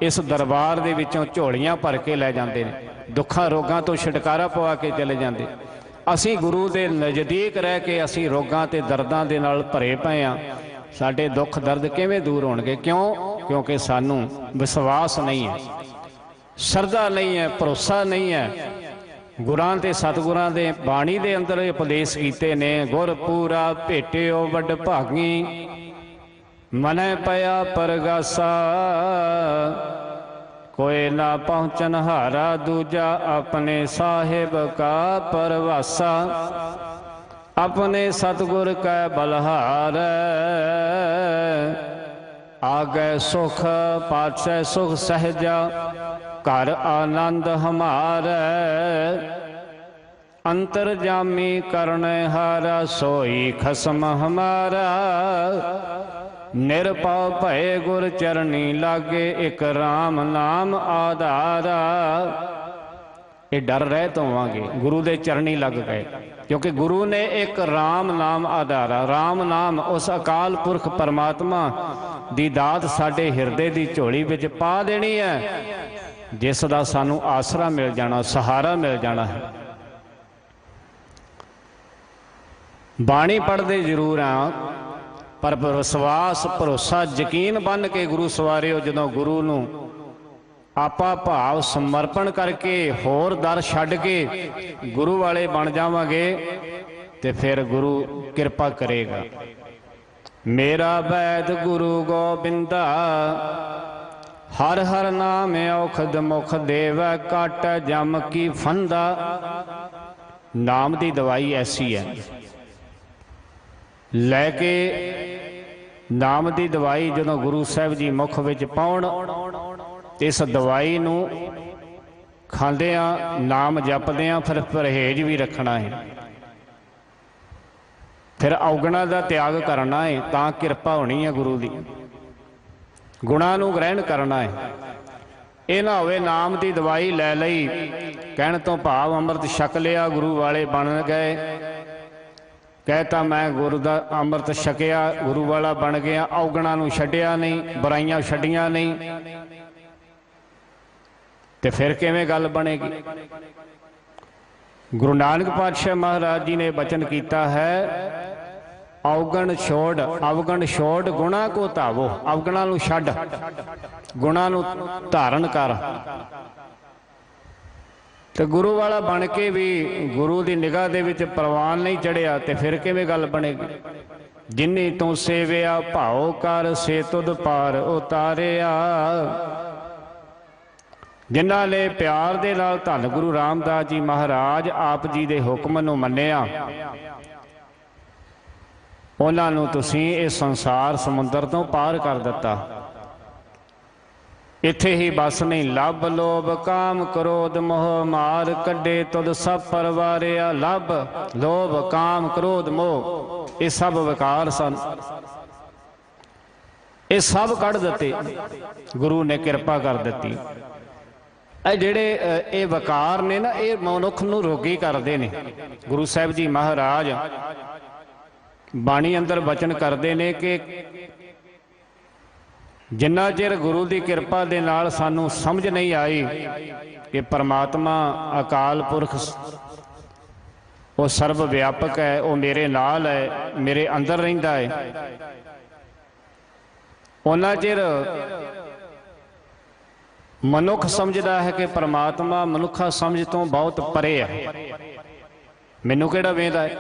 इस दरबार दे विचों झोलियां भर के लै जांदे ने, दुखां रोगां तो छुटकारा पवा के चले जांदे। असीं गुरु के नज़दीक रह के असीं रोगां ते दर्दां दे नाल भरे पए आ। साडे दुख दर्द किवें दूर होणगे? क्यों? क्योंकि सानू विश्वास नहीं है, सरदा नहीं है, भरोसा नहीं है। गुरां ते सतगुरां दे बाणी दे अंदर उपदेश कीते ने, गुर पूरा भेटियो वड भागी, मनै पया परगासा, कोई ना पहुँचन हारा, दूजा अपने साहिब का परवासा। अपने सतगुर कै बलहार, आगे सुख पाछे सुख सहजा, घर आनंद हमारे। अंतरजामी करने हारा, सोई खसम हमारा। निरपाव भय गुर चरनी लागे, एक राम नाम आधारा। ये डर रहत होवांगे गुरु दे चरनी लग गए, क्योंकि गुरु ने एक राम नाम आधारा। राम नाम उस अकाल पुरख परमात्मा दी दात साडे हिरदे दी झोली विच पा देनी है, जिस दा सानू आसरा मिल जाना, सहारा मिल जाना है। बाणी पढ़ते जरूर हाँ, पर विश्वास भरोसा यकीन बन के गुरु सवारिओ। जदों गुरु नू आपा भाव समर्पण करके होर दर छड्ड के गुरु वाले बन जावांगे, ते फिर गुरु किरपा करेगा। मेरा वैद गुरु गोबिंदा, हर हर नाम औखद मुख देव, काट जम की फंदा। नाम की दवाई ऐसी है, लैके नाम की दवाई जो गुरु साहब जी मुख विच पाउण, इस दवाई नू खांदियां नाम जपदियां फिर परहेज भी रखना है, फिर अवगुणा का त्याग करना है, तां किरपा होनी है गुरु की। गुणा नू ग्रहण करना है। ये ना होवे नाम की दवाई लै लई, कहण तो भाव अमृत छक लिया, गुरु वाले बन गए, कहता मैं गुरु का अमृत छकिया, गुरु वाला बन गया, अवगुणा नू छड्डिया नहीं, बुराइयां छड्डियां नहीं, तो फिर किवें गल बनेगी। गुरु नानक पातशाह महाराज जी ने वचन किया है, अवगण छोड़ अवगण छोड़ गुणा को धावो। अवगुणा नू छड्ड, गुणा नू धारण कर। तो गुरु वाला बन के भी गुरु की निगाह दे विच परवान नहीं चढ़िया, तो फिर किवें गल बनेगी। जिन्नी तू सेविया भाव कर, से तुद पार उतारिया। जिन्हां ने प्यार दे नाल धन गुरु रामदास जी महाराज आप जी दे हुक्म नूं मन्निया, उन्हां नूं तुसीं इस संसार समुंदर तो पार कर दिता। इत्थे ही बस नहीं, लभ लोभ काम क्रोध मोह मार, कड्डे तुद सब परवारिया। लभ लोभ काम क्रोध मोह, ये सब विकार सन, ये सब कढ़ दिते, गुरु ने किरपा कर दी। ਇਹ ਜਿਹੜੇ ਇਹ ਵਕਾਰ ਨੇ ਨਾ, ਇਹ ਮਨੁੱਖ ਨੂੰ ਰੋਗੀ ਕਰਦੇ ਨੇ। ਗੁਰੂ ਸਾਹਿਬ ਜੀ ਮਹਾਰਾਜ ਬਾਣੀ ਅੰਦਰ ਬਚਨ ਕਰਦੇ ਨੇ ਕਿ ਜਿੰਨਾ ਚਿਰ ਗੁਰੂ ਦੀ ਕਿਰਪਾ ਦੇ ਨਾਲ ਸਾਨੂੰ ਸਮਝ ਨਹੀਂ ਆਈ ਕਿ ਪਰਮਾਤਮਾ ਅਕਾਲ ਪੁਰਖ ਉਹ ਸਰਬ ਵਿਆਪਕ ਹੈ, ਉਹ ਮੇਰੇ ਨਾਲ ਹੈ, ਮੇਰੇ ਅੰਦਰ ਰਹਿੰਦਾ ਹੈ, ਉਹਨਾਂ ਚਿਰ मनुख समझदा है कि परमात्मा मनुखा समझ तो बहुत परे है। मैनू किहड़ा वेंदा है,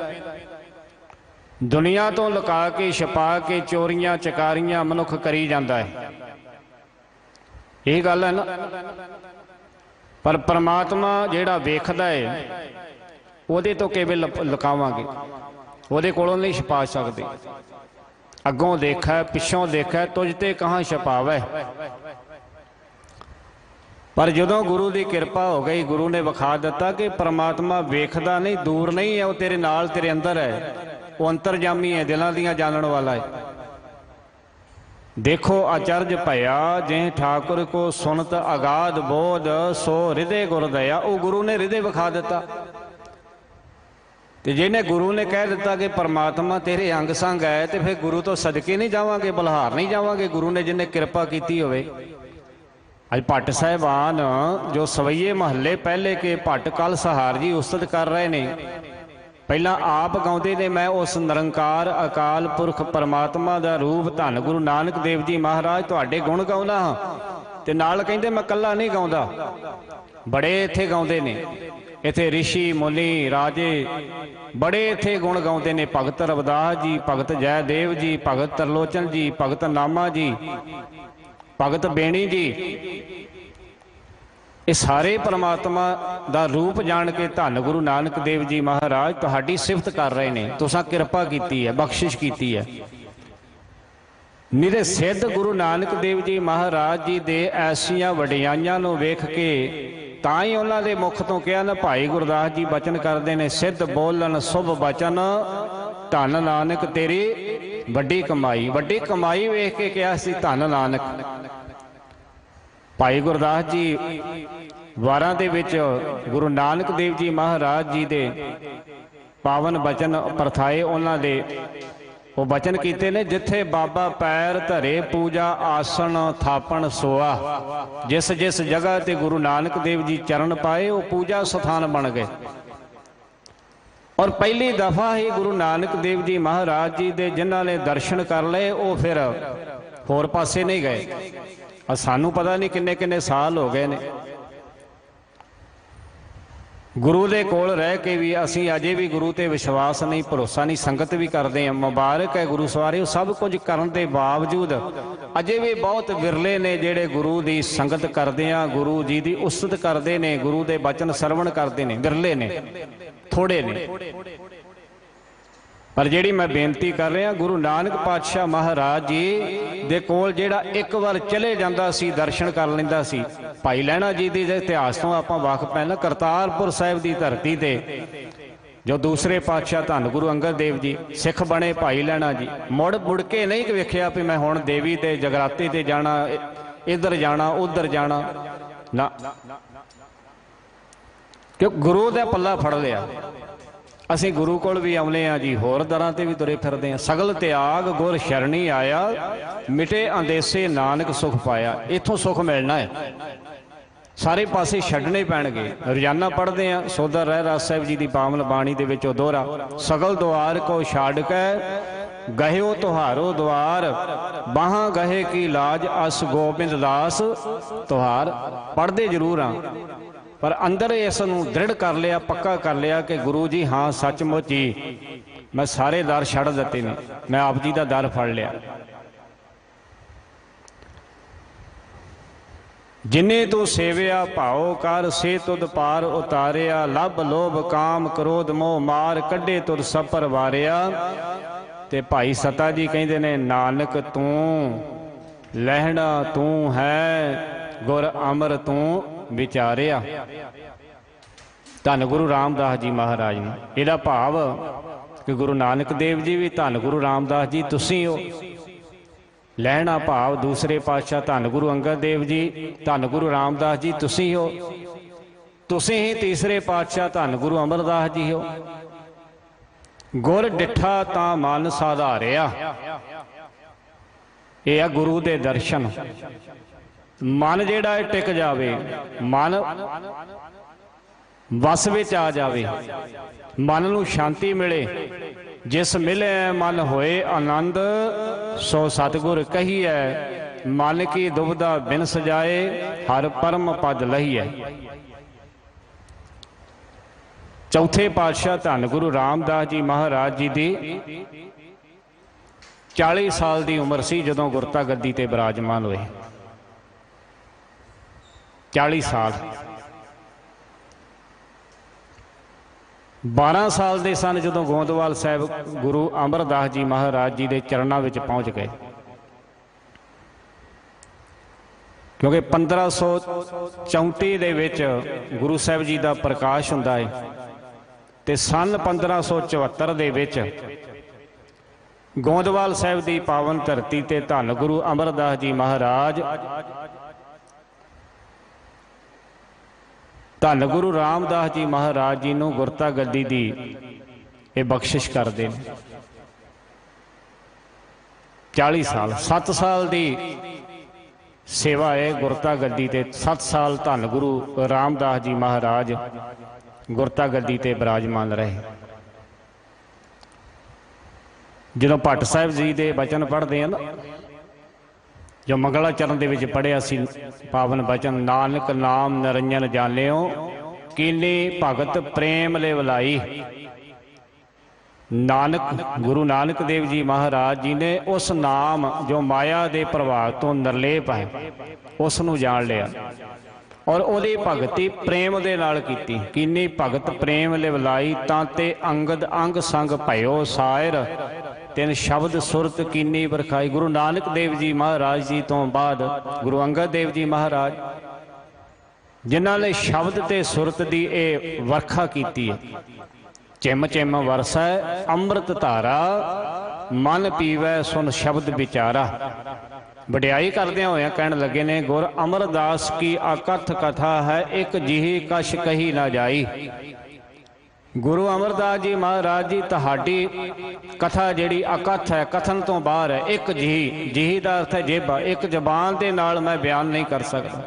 दुनिया तो लुका के छुपा के चोरियां चकारियां मनुख करी जाता है, यही गल है ना। पर परमात्मा जिहड़ा वेखदा है, उहदे तो किवें लुकावांगे, उहदे कोलों नहीं छुपा सकदे। अगों देखा पिछों देखा, तुझ ते कहाँ छुपावै। पर जदों गुरु की किरपा हो गई, गुरु ने विखा दिता कि परमात्मा वेखदा नहीं, दूर नहीं है, वो तेरे नाल तेरे अंदर है, वो अंतरजामी है, दिलों दियां जानन वाला है। देखो आचर्ज भया जिह ठाकुर को सुनत अगाध बोध, सो हृदय गुर दया। वो गुरु ने हृदय विखा दिता। तो जिन्हें गुरु ने कह दिता कि परमात्मा तेरे अंग संग है, तो फिर गुरु तो सदके नहीं जावांगे, बलहार नहीं जावांगे। गुरु ने जिन्हें किरपा की होवे। अज भट्ट साहिबान जो सवैये महल्ले पहले के भट्ट कल सहार जी उस्तत कर रहे हैं, पहला आप गाउंदे ने मैं उस निरंकार अकाल पुरख परमात्मा का रूप धन गुरु नानक देव जी महाराज तुहाडे गुण गाउंदा हां, ते नाल कहिंदे मैं कल्ला नहीं गाउंदा, बड़े इत्थे गाउंदे ने। इत्थे ऋषि मुनि राजे बड़े इत्थे गुण गाउंदे ने। भगत रविदास जी, भगत जयदेव जी, भगत तरलोचन जी, भगत नामा जी, भगत बेणी जी, ये सारे परमात्मा दा रूप जान के धन गुरु नानक देव जी महाराज तुहाडी सिफत कर रहे ने। तुसां किरपा कीती है, बख्शिश कीती है। निरे सिद्ध गुरु नानक देव जी महाराज जी दे ऐसियां वडियाइयां नूं वेख के तां ही उन्हां दे मुख तो कहा ना, भाई गुरदास जी बचन करते हैं, सिद्ध बोलन शुभ बचन धन नानक तेरी वड्डी कमाई। वड्डी कमाई वेख के कहा सी धन नानक। भाई गुरदास जी वारां दे विच गुरु नानक देव जी महाराज जी दे पावन बचन परथाए, उन्हां दे वो बचन कीते ने, जिथे बाबा पैर धरे पूजा आसन थापन सोआ। जिस जिस जगह ते गुरु नानक देव जी चरण पाए वो पूजा स्थान बन गए। और पहली दफा ही गुरु नानक देव जी महाराज जी दे जिन्हां ने दर्शन कर लए वो फिर होर पासे नहीं गए। और सानू पता नहीं किन्ने किन्ने साल हो गए ने गुरु दे कोल रह के भी असी अजे भी गुरु ते विश्वास नहीं, भरोसा नहीं, संगत भी करते हैं। मुबारक है गुरु सवारे, सब कुछ करने के बावजूद अजे भी बहुत विरले ने जेड़े गुरु की संगत करते हैं, गुरु जी की उस्तत करते हैं, गुरु के बचन सरवण करते हैं। विरले ने, थोड़े ने। पर जिहड़ी मैं बेनती कर रहा, गुरु नानक पातशाह महाराज जी दे कोल जेड़ा एक बार चले जांदा सी, दर्शन कर लैंदा सी। भाई लैणा जी दे इतिहास तो आपां वाकफ है ना। करतारपुर साहिब की धरती ते जो दूसरे पातशाह धन गुरु अंगद देव जी सिख बने, भाई लैणा जी मुड़ के नहीं वेखिया भी मैं हुण देवी ते जगराते ते जाना, इधर जाना, उधर जाना ना, क्यों गुरु दा पल्ला फड़ लिया। असी गुरु कोल भी आउने आ जी, होर दरां ते भी तुरे फिरदे हैं। सगल त्याग गुर शरणी आया, मिटे अंदेसे नानक सुख पाया। इथों सुख मिलना है, सारे पासे छड्डने पैणगे। रोजाना पढ़ते हैं सोदर रहरास साहिब जी की पावन बाणी दे विचों दोहरा, सगल द्वार को छाड़ के गहिओ तुहारो द्वार, बाहां गहे की लाज अस गोबिंद दास तुहार। पढ़ते जरूर हाँ, पर अंदर इस नूं दृढ़ कर लिया, पक्का कर लिया कि गुरु जी हाँ सचमुच ही मैं सारे दर छड़ दिते ने, मैं आप जी का दर फड़ लिया। जिन्हें तू सेविया भाओ कर, से तुद पार उतारिया। लभ लोभ काम क्रोध मोह मार, कड्डे तुद सपर वारिया। ते भाई सता जी कहते ने, नानक तू लहना तू है, गुर अमर तू विचारिया। धन गुरु रामदास जी महाराज ने यदा भाव कि गुरु नानक देव जी भी धन गुरु रामदास जी तुसी हो। लहना भाव दूसरे पातशाह धन गुरु अंगद देव जी, धन गुरु रामदास जी तुसी हो। तुसी ही तीसरे पातशाह धन गुरु अमरदास जी हो। गुर डिठा तां मन साधारिया। यह गुरु दे दर्शन। मन जेड़ा टिक जावे, मन वस विच आ जावे, मन नूं शांति मिले। जिस मिले मन होए आनंद, सो सतगुर कहिए। मन की दुविधा बिन सजाए, हर परम पद लहिए। चौथे पातशाह धन गुरु रामदास जी महाराज जी दी 40 साल की उम्र सी जदों गुरता गद्दी ते विराजमान हुए। 40 साल। 12 साल के सन जदों गोंदवाल साहब गुरु अमरदास जी महाराज जी के चरणों में पहुँच गए, क्योंकि 1534 दे विच गुरु साहब जी का प्रकाश हुंदा है ते सन 1574 दे विच गोंदवाल साहब की पावन धरती ते धन गुरु अमरदास जी महाराज धन गुरु रामदास जी महाराज जी नूं गुरता गद्दी दी ये बख्शिश करते हैं। 40 साल 7 साल की सेवा है गुरता गद्दी ते, 7 साल धन गुरु रामदास जी महाराज गुरता गद्दी ते विराजमान रहे। जो भट्ट साहब जी के बचन पढ़ते हैं ना, जो मंगला चरण दे विच पढ़िया सी पावन बचन, नानक नाम निरंजन जानियो कीनी भगत प्रेम ले वलाई। नानक गुरु नानक देव जी महाराज जी ने उस नाम जो माया के प्रभाव तो निर्लेप है उसनू जान लिया और उहदी भगती प्रेम दे नाल कीती। कीनी भगत प्रेम लिवलाई तांते अंगद अंग संग भयो सायर तिन शब्द सुरत कीनी बरखाई। गुरु नानक देव जी महाराज जी तो बाद गुरु अंगद देव जी महाराज जिन्हां ने शब्द ते सुरत दी ए वरखा कीती है। चिम चिम वरसै अमृत धारा मन पीवै सुन शब्द विचारा। वड्याई करदे होए कहण लगे ने गुर अमरदास की अकथ कथा है एक जिही कश कही ना जाई। गुरु अमरदास जी महाराज जी तुहाडी कथा जिहड़ी अकथ है कथन तो बाहर है। एक जिही जिही दा अर्थ है जेबा, एक जबान दे नाल मैं बयान नहीं कर सकता।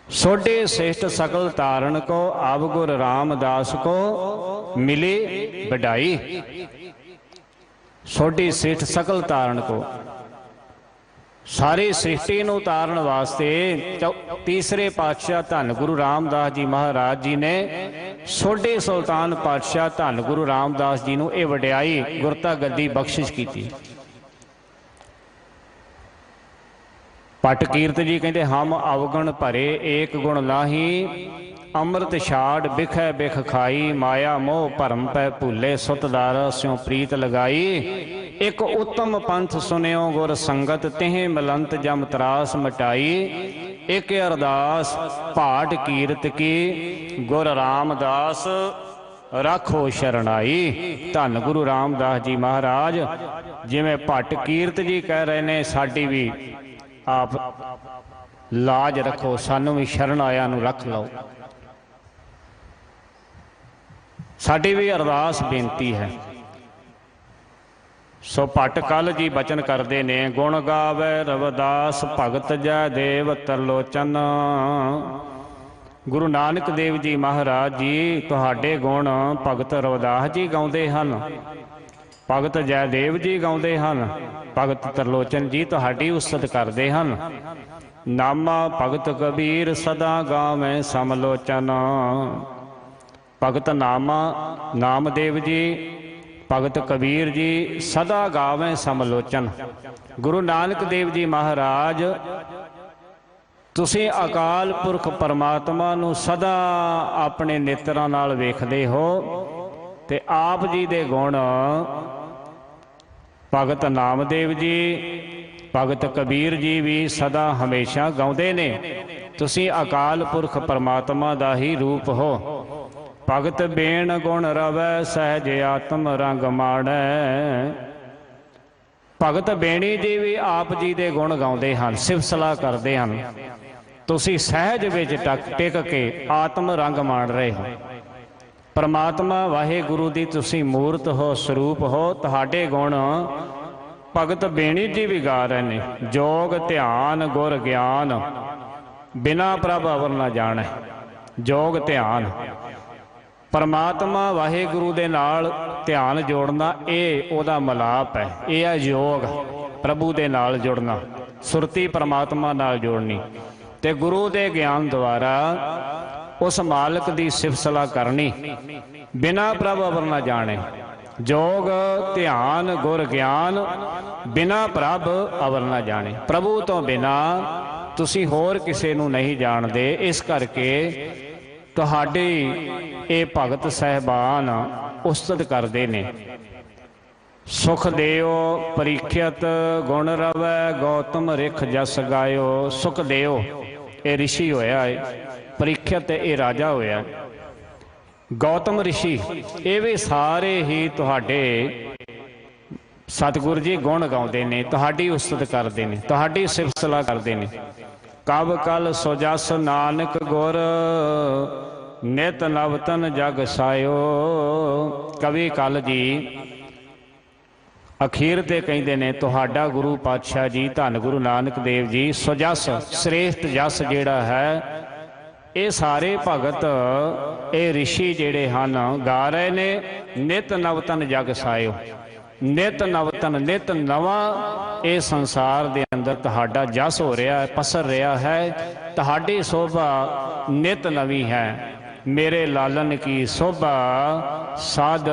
सोडे श्रेष्ठ सकल तारण को अब गुर रामदास को मिली बढ़ाई। सोडी श्रेष्ठ सकल तारण को सारी सृष्टि नूं तारण वास्ते तीसरे पातशाह धन गुरु रामदास जी महाराज जी ने सोडे सुल्तान पातशाह धन गुरु रामदास जी नूं इह वड्याई गुरता गद्दी बख्शिश की। पट कीरत जी कहते हम अवगुण भरे एक गुण नाही अमृत छाड़ बिखै बिख खाई। माया मोह भरम पै भूले सुतदार स्यों प्रीत लगाई। एक उत्तम पंथ सुनियो गुर संगत तिह मिलंत जम त्रास मिटाई। एक अरदास पाठ कीरत की गुर रामदास राखो शरणाई। धन गुरु रामदास जी महाराज जिवें भट कीरत जी कह रहे ने साडी भी आप लाज रखो, सानू भी शरण आया नू रख लो। साडी भी अरदास बेनती है। सो भट कल जी बचन करते ने गुण गावे रविदास भगत जय देव तरलोचन। गुरु नानक देव जी महाराज जी तुहाडे गुण भगत रविदास जी गाउंदे हन, भगत जयदेव जी गाउंदे हन, भगत तरलोचन जी तुहाडी उस्तत करते हैं। नामा भगत कबीर सदा गावें समलोचन। भगत नामा नामदेव जी भगत कबीर जी सदा गावें समलोचन। गुरु नानक देव जी महाराज तुसीं अकाल पुरख परमात्मा नूं सदा अपने नेत्रां नाल वेखदे हो ते आप जी दे गुण भगत नामदेव जी भगत कबीर जी भी सदा हमेशा गाउंदे ने। तुसीं अकाल पुरख परमात्मा दा ही रूप हो। भगत बेण गुण रवै सहज आत्म रंग माणै। भगत बेणी जी भी आप जी दे गुण गाउंदे हन, सिफत सलाह करदे हन। तुसीं सहज विच टिक के आत्म रंग माण रहे हो। परमात्मा वाहिगुरु दी तुसीं मूरत हो, स्वरूप हो। तुहाडे गुण भगत बेणी जी भी गा रहे ने। जोग ध्यान गुर ज्ञान बिना प्रभ अवर न जाणै। जोग ध्यान परमात्मा वाहिगुरु दे नाल ध्यान जोड़ना ये ओदा मलाप है। यह है योग, प्रभु दे नाल जुड़ना, सुरती परमात्मा नाल जोड़नी ते गुरु दे ज्ञान द्वारा उस मालिक दी सिफत सलाह करनी। बिना प्रभ अवर न जाने। जोग ध्यान गुर ज्ञान बिना प्रभ अवर न जाने। प्रभु तो बिना तुसी होर किसे नूं नहीं जानदे। इस करके तुहाडी ये भगत साहबान उस्तत करदे ने। सुख देओ परीक्षित गुण रवै गौतम रिख जस गायो। सुख देओ ये ऋषि होया है, परीक्षित ये राजा होया। गौतम ऋषि ये भी सारे ही तुहाडे सतगुरु जी गुण गाउंदे ने, तुहाडी उस्तत करदे ने, तुहाडी सिफत सलाह करदे ने। कब कल सुजस नानक गुर नित नवतन जग सायो। कवि कल जी अखीर ते कहते ने तुहाडा गुरु पातशाह जी धन गुरु नानक देव जी सुजस श्रेष्ठ जस जिहड़ा है ये सारे भगत ये ऋषि जिहड़े हन गा रहे ने नित नवतन जग सायो। नित नवतन नित नवा ये संसार दे अंदर तुहाडा जस हो रहा है, पसर रहा है। तुहाडी शोभा नित नवी है। मेरे लालन की शोभा साध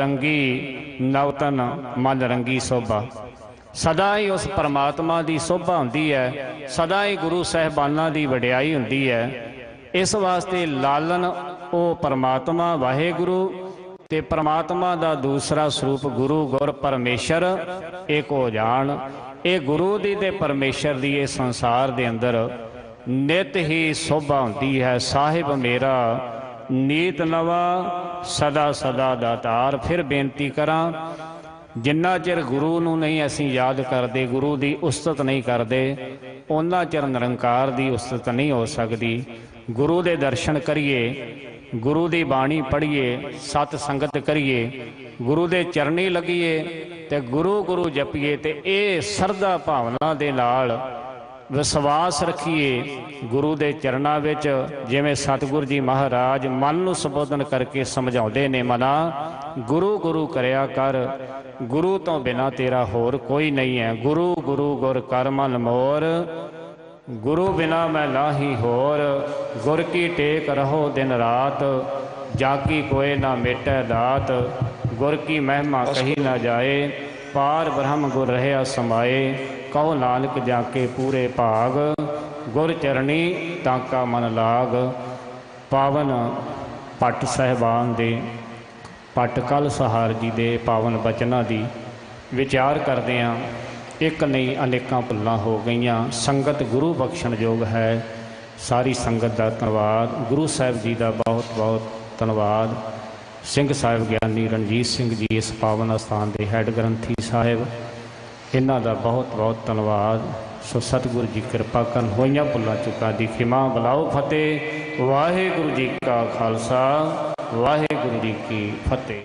रंगी, नवतन मन रंगी शोभा। सदा ही उस परमात्मा की शोभा होंदी है, सदा ही गुरु साहिबाना की वडियाई होंदी है। इस वास्ते लालन वो परमात्मा वाहेगुरु ते परमात्मा का दूसरा स्वरूप गुरु गुर परमेश्वर एक हो जान। ये गुरु दी ते परमेश्वर दी ये संसार दे अंदर नित ही शोभा होंदी है। साहिब मेरा नीत नवा सदा सदा दातार। फिर बेनती करा, जिन्ना चिर गुरु नूं नहीं असीं याद करते, गुरु की उस्तत नहीं करते, उन्ना चिर निरंकार की उस्तत नहीं हो सकती। गुरु के दर्शन करिए, गुरु की बाणी पढ़िए, सत संगत करिए, गुरु के चरनी लगिए ते गुरु गुरु जपीए ते ये सरदा भावना दे नाल विश्वास रखिए गुरु के चरणों विच। जिवें सतगुरु जी महाराज मन नूं संबोधन करके समझाउंदे ने, मना गुरु गुरु करया कर, गुरु तो बिना तेरा होर कोई नहीं है। गुरु गुरु गुर कर मन मोर, गुरु बिना मैं नाही होर। गुर की टेक रहो दिन रात, जाकी कोई ना मेटै दात। गुर की महिमा कही ना जाए, पार ब्रह्म गुर रहा समाए। कहो नानक जाके पूरे भाग, गुर चरणी ताका मन लाग। पावन पट साहिबान दे, पट कल सहार जी दे पावन बचना दी विचार करते हैं। एक नहीं अनेकां भुल्लां हो गईयां। संगत गुरु बख्शण योग है। सारी संगत का धन्यवाद। गुरु साहिब जी का बहुत बहुत धन्यवाद। सिंह साहिब ज्ञानी रणजीत सिंह जी इस पावन अस्थान के हैड ग्रंथी साहिब, इन्हां दा बहुत बहुत धन्यवाद। सो सतगुरु जी कृपा करन, होइयां भुल्लां चुकां दी खिमा। बुलाओ फतेह। वाहिगुरु जी का खालसा, वाहिगुरु जी की फतेह।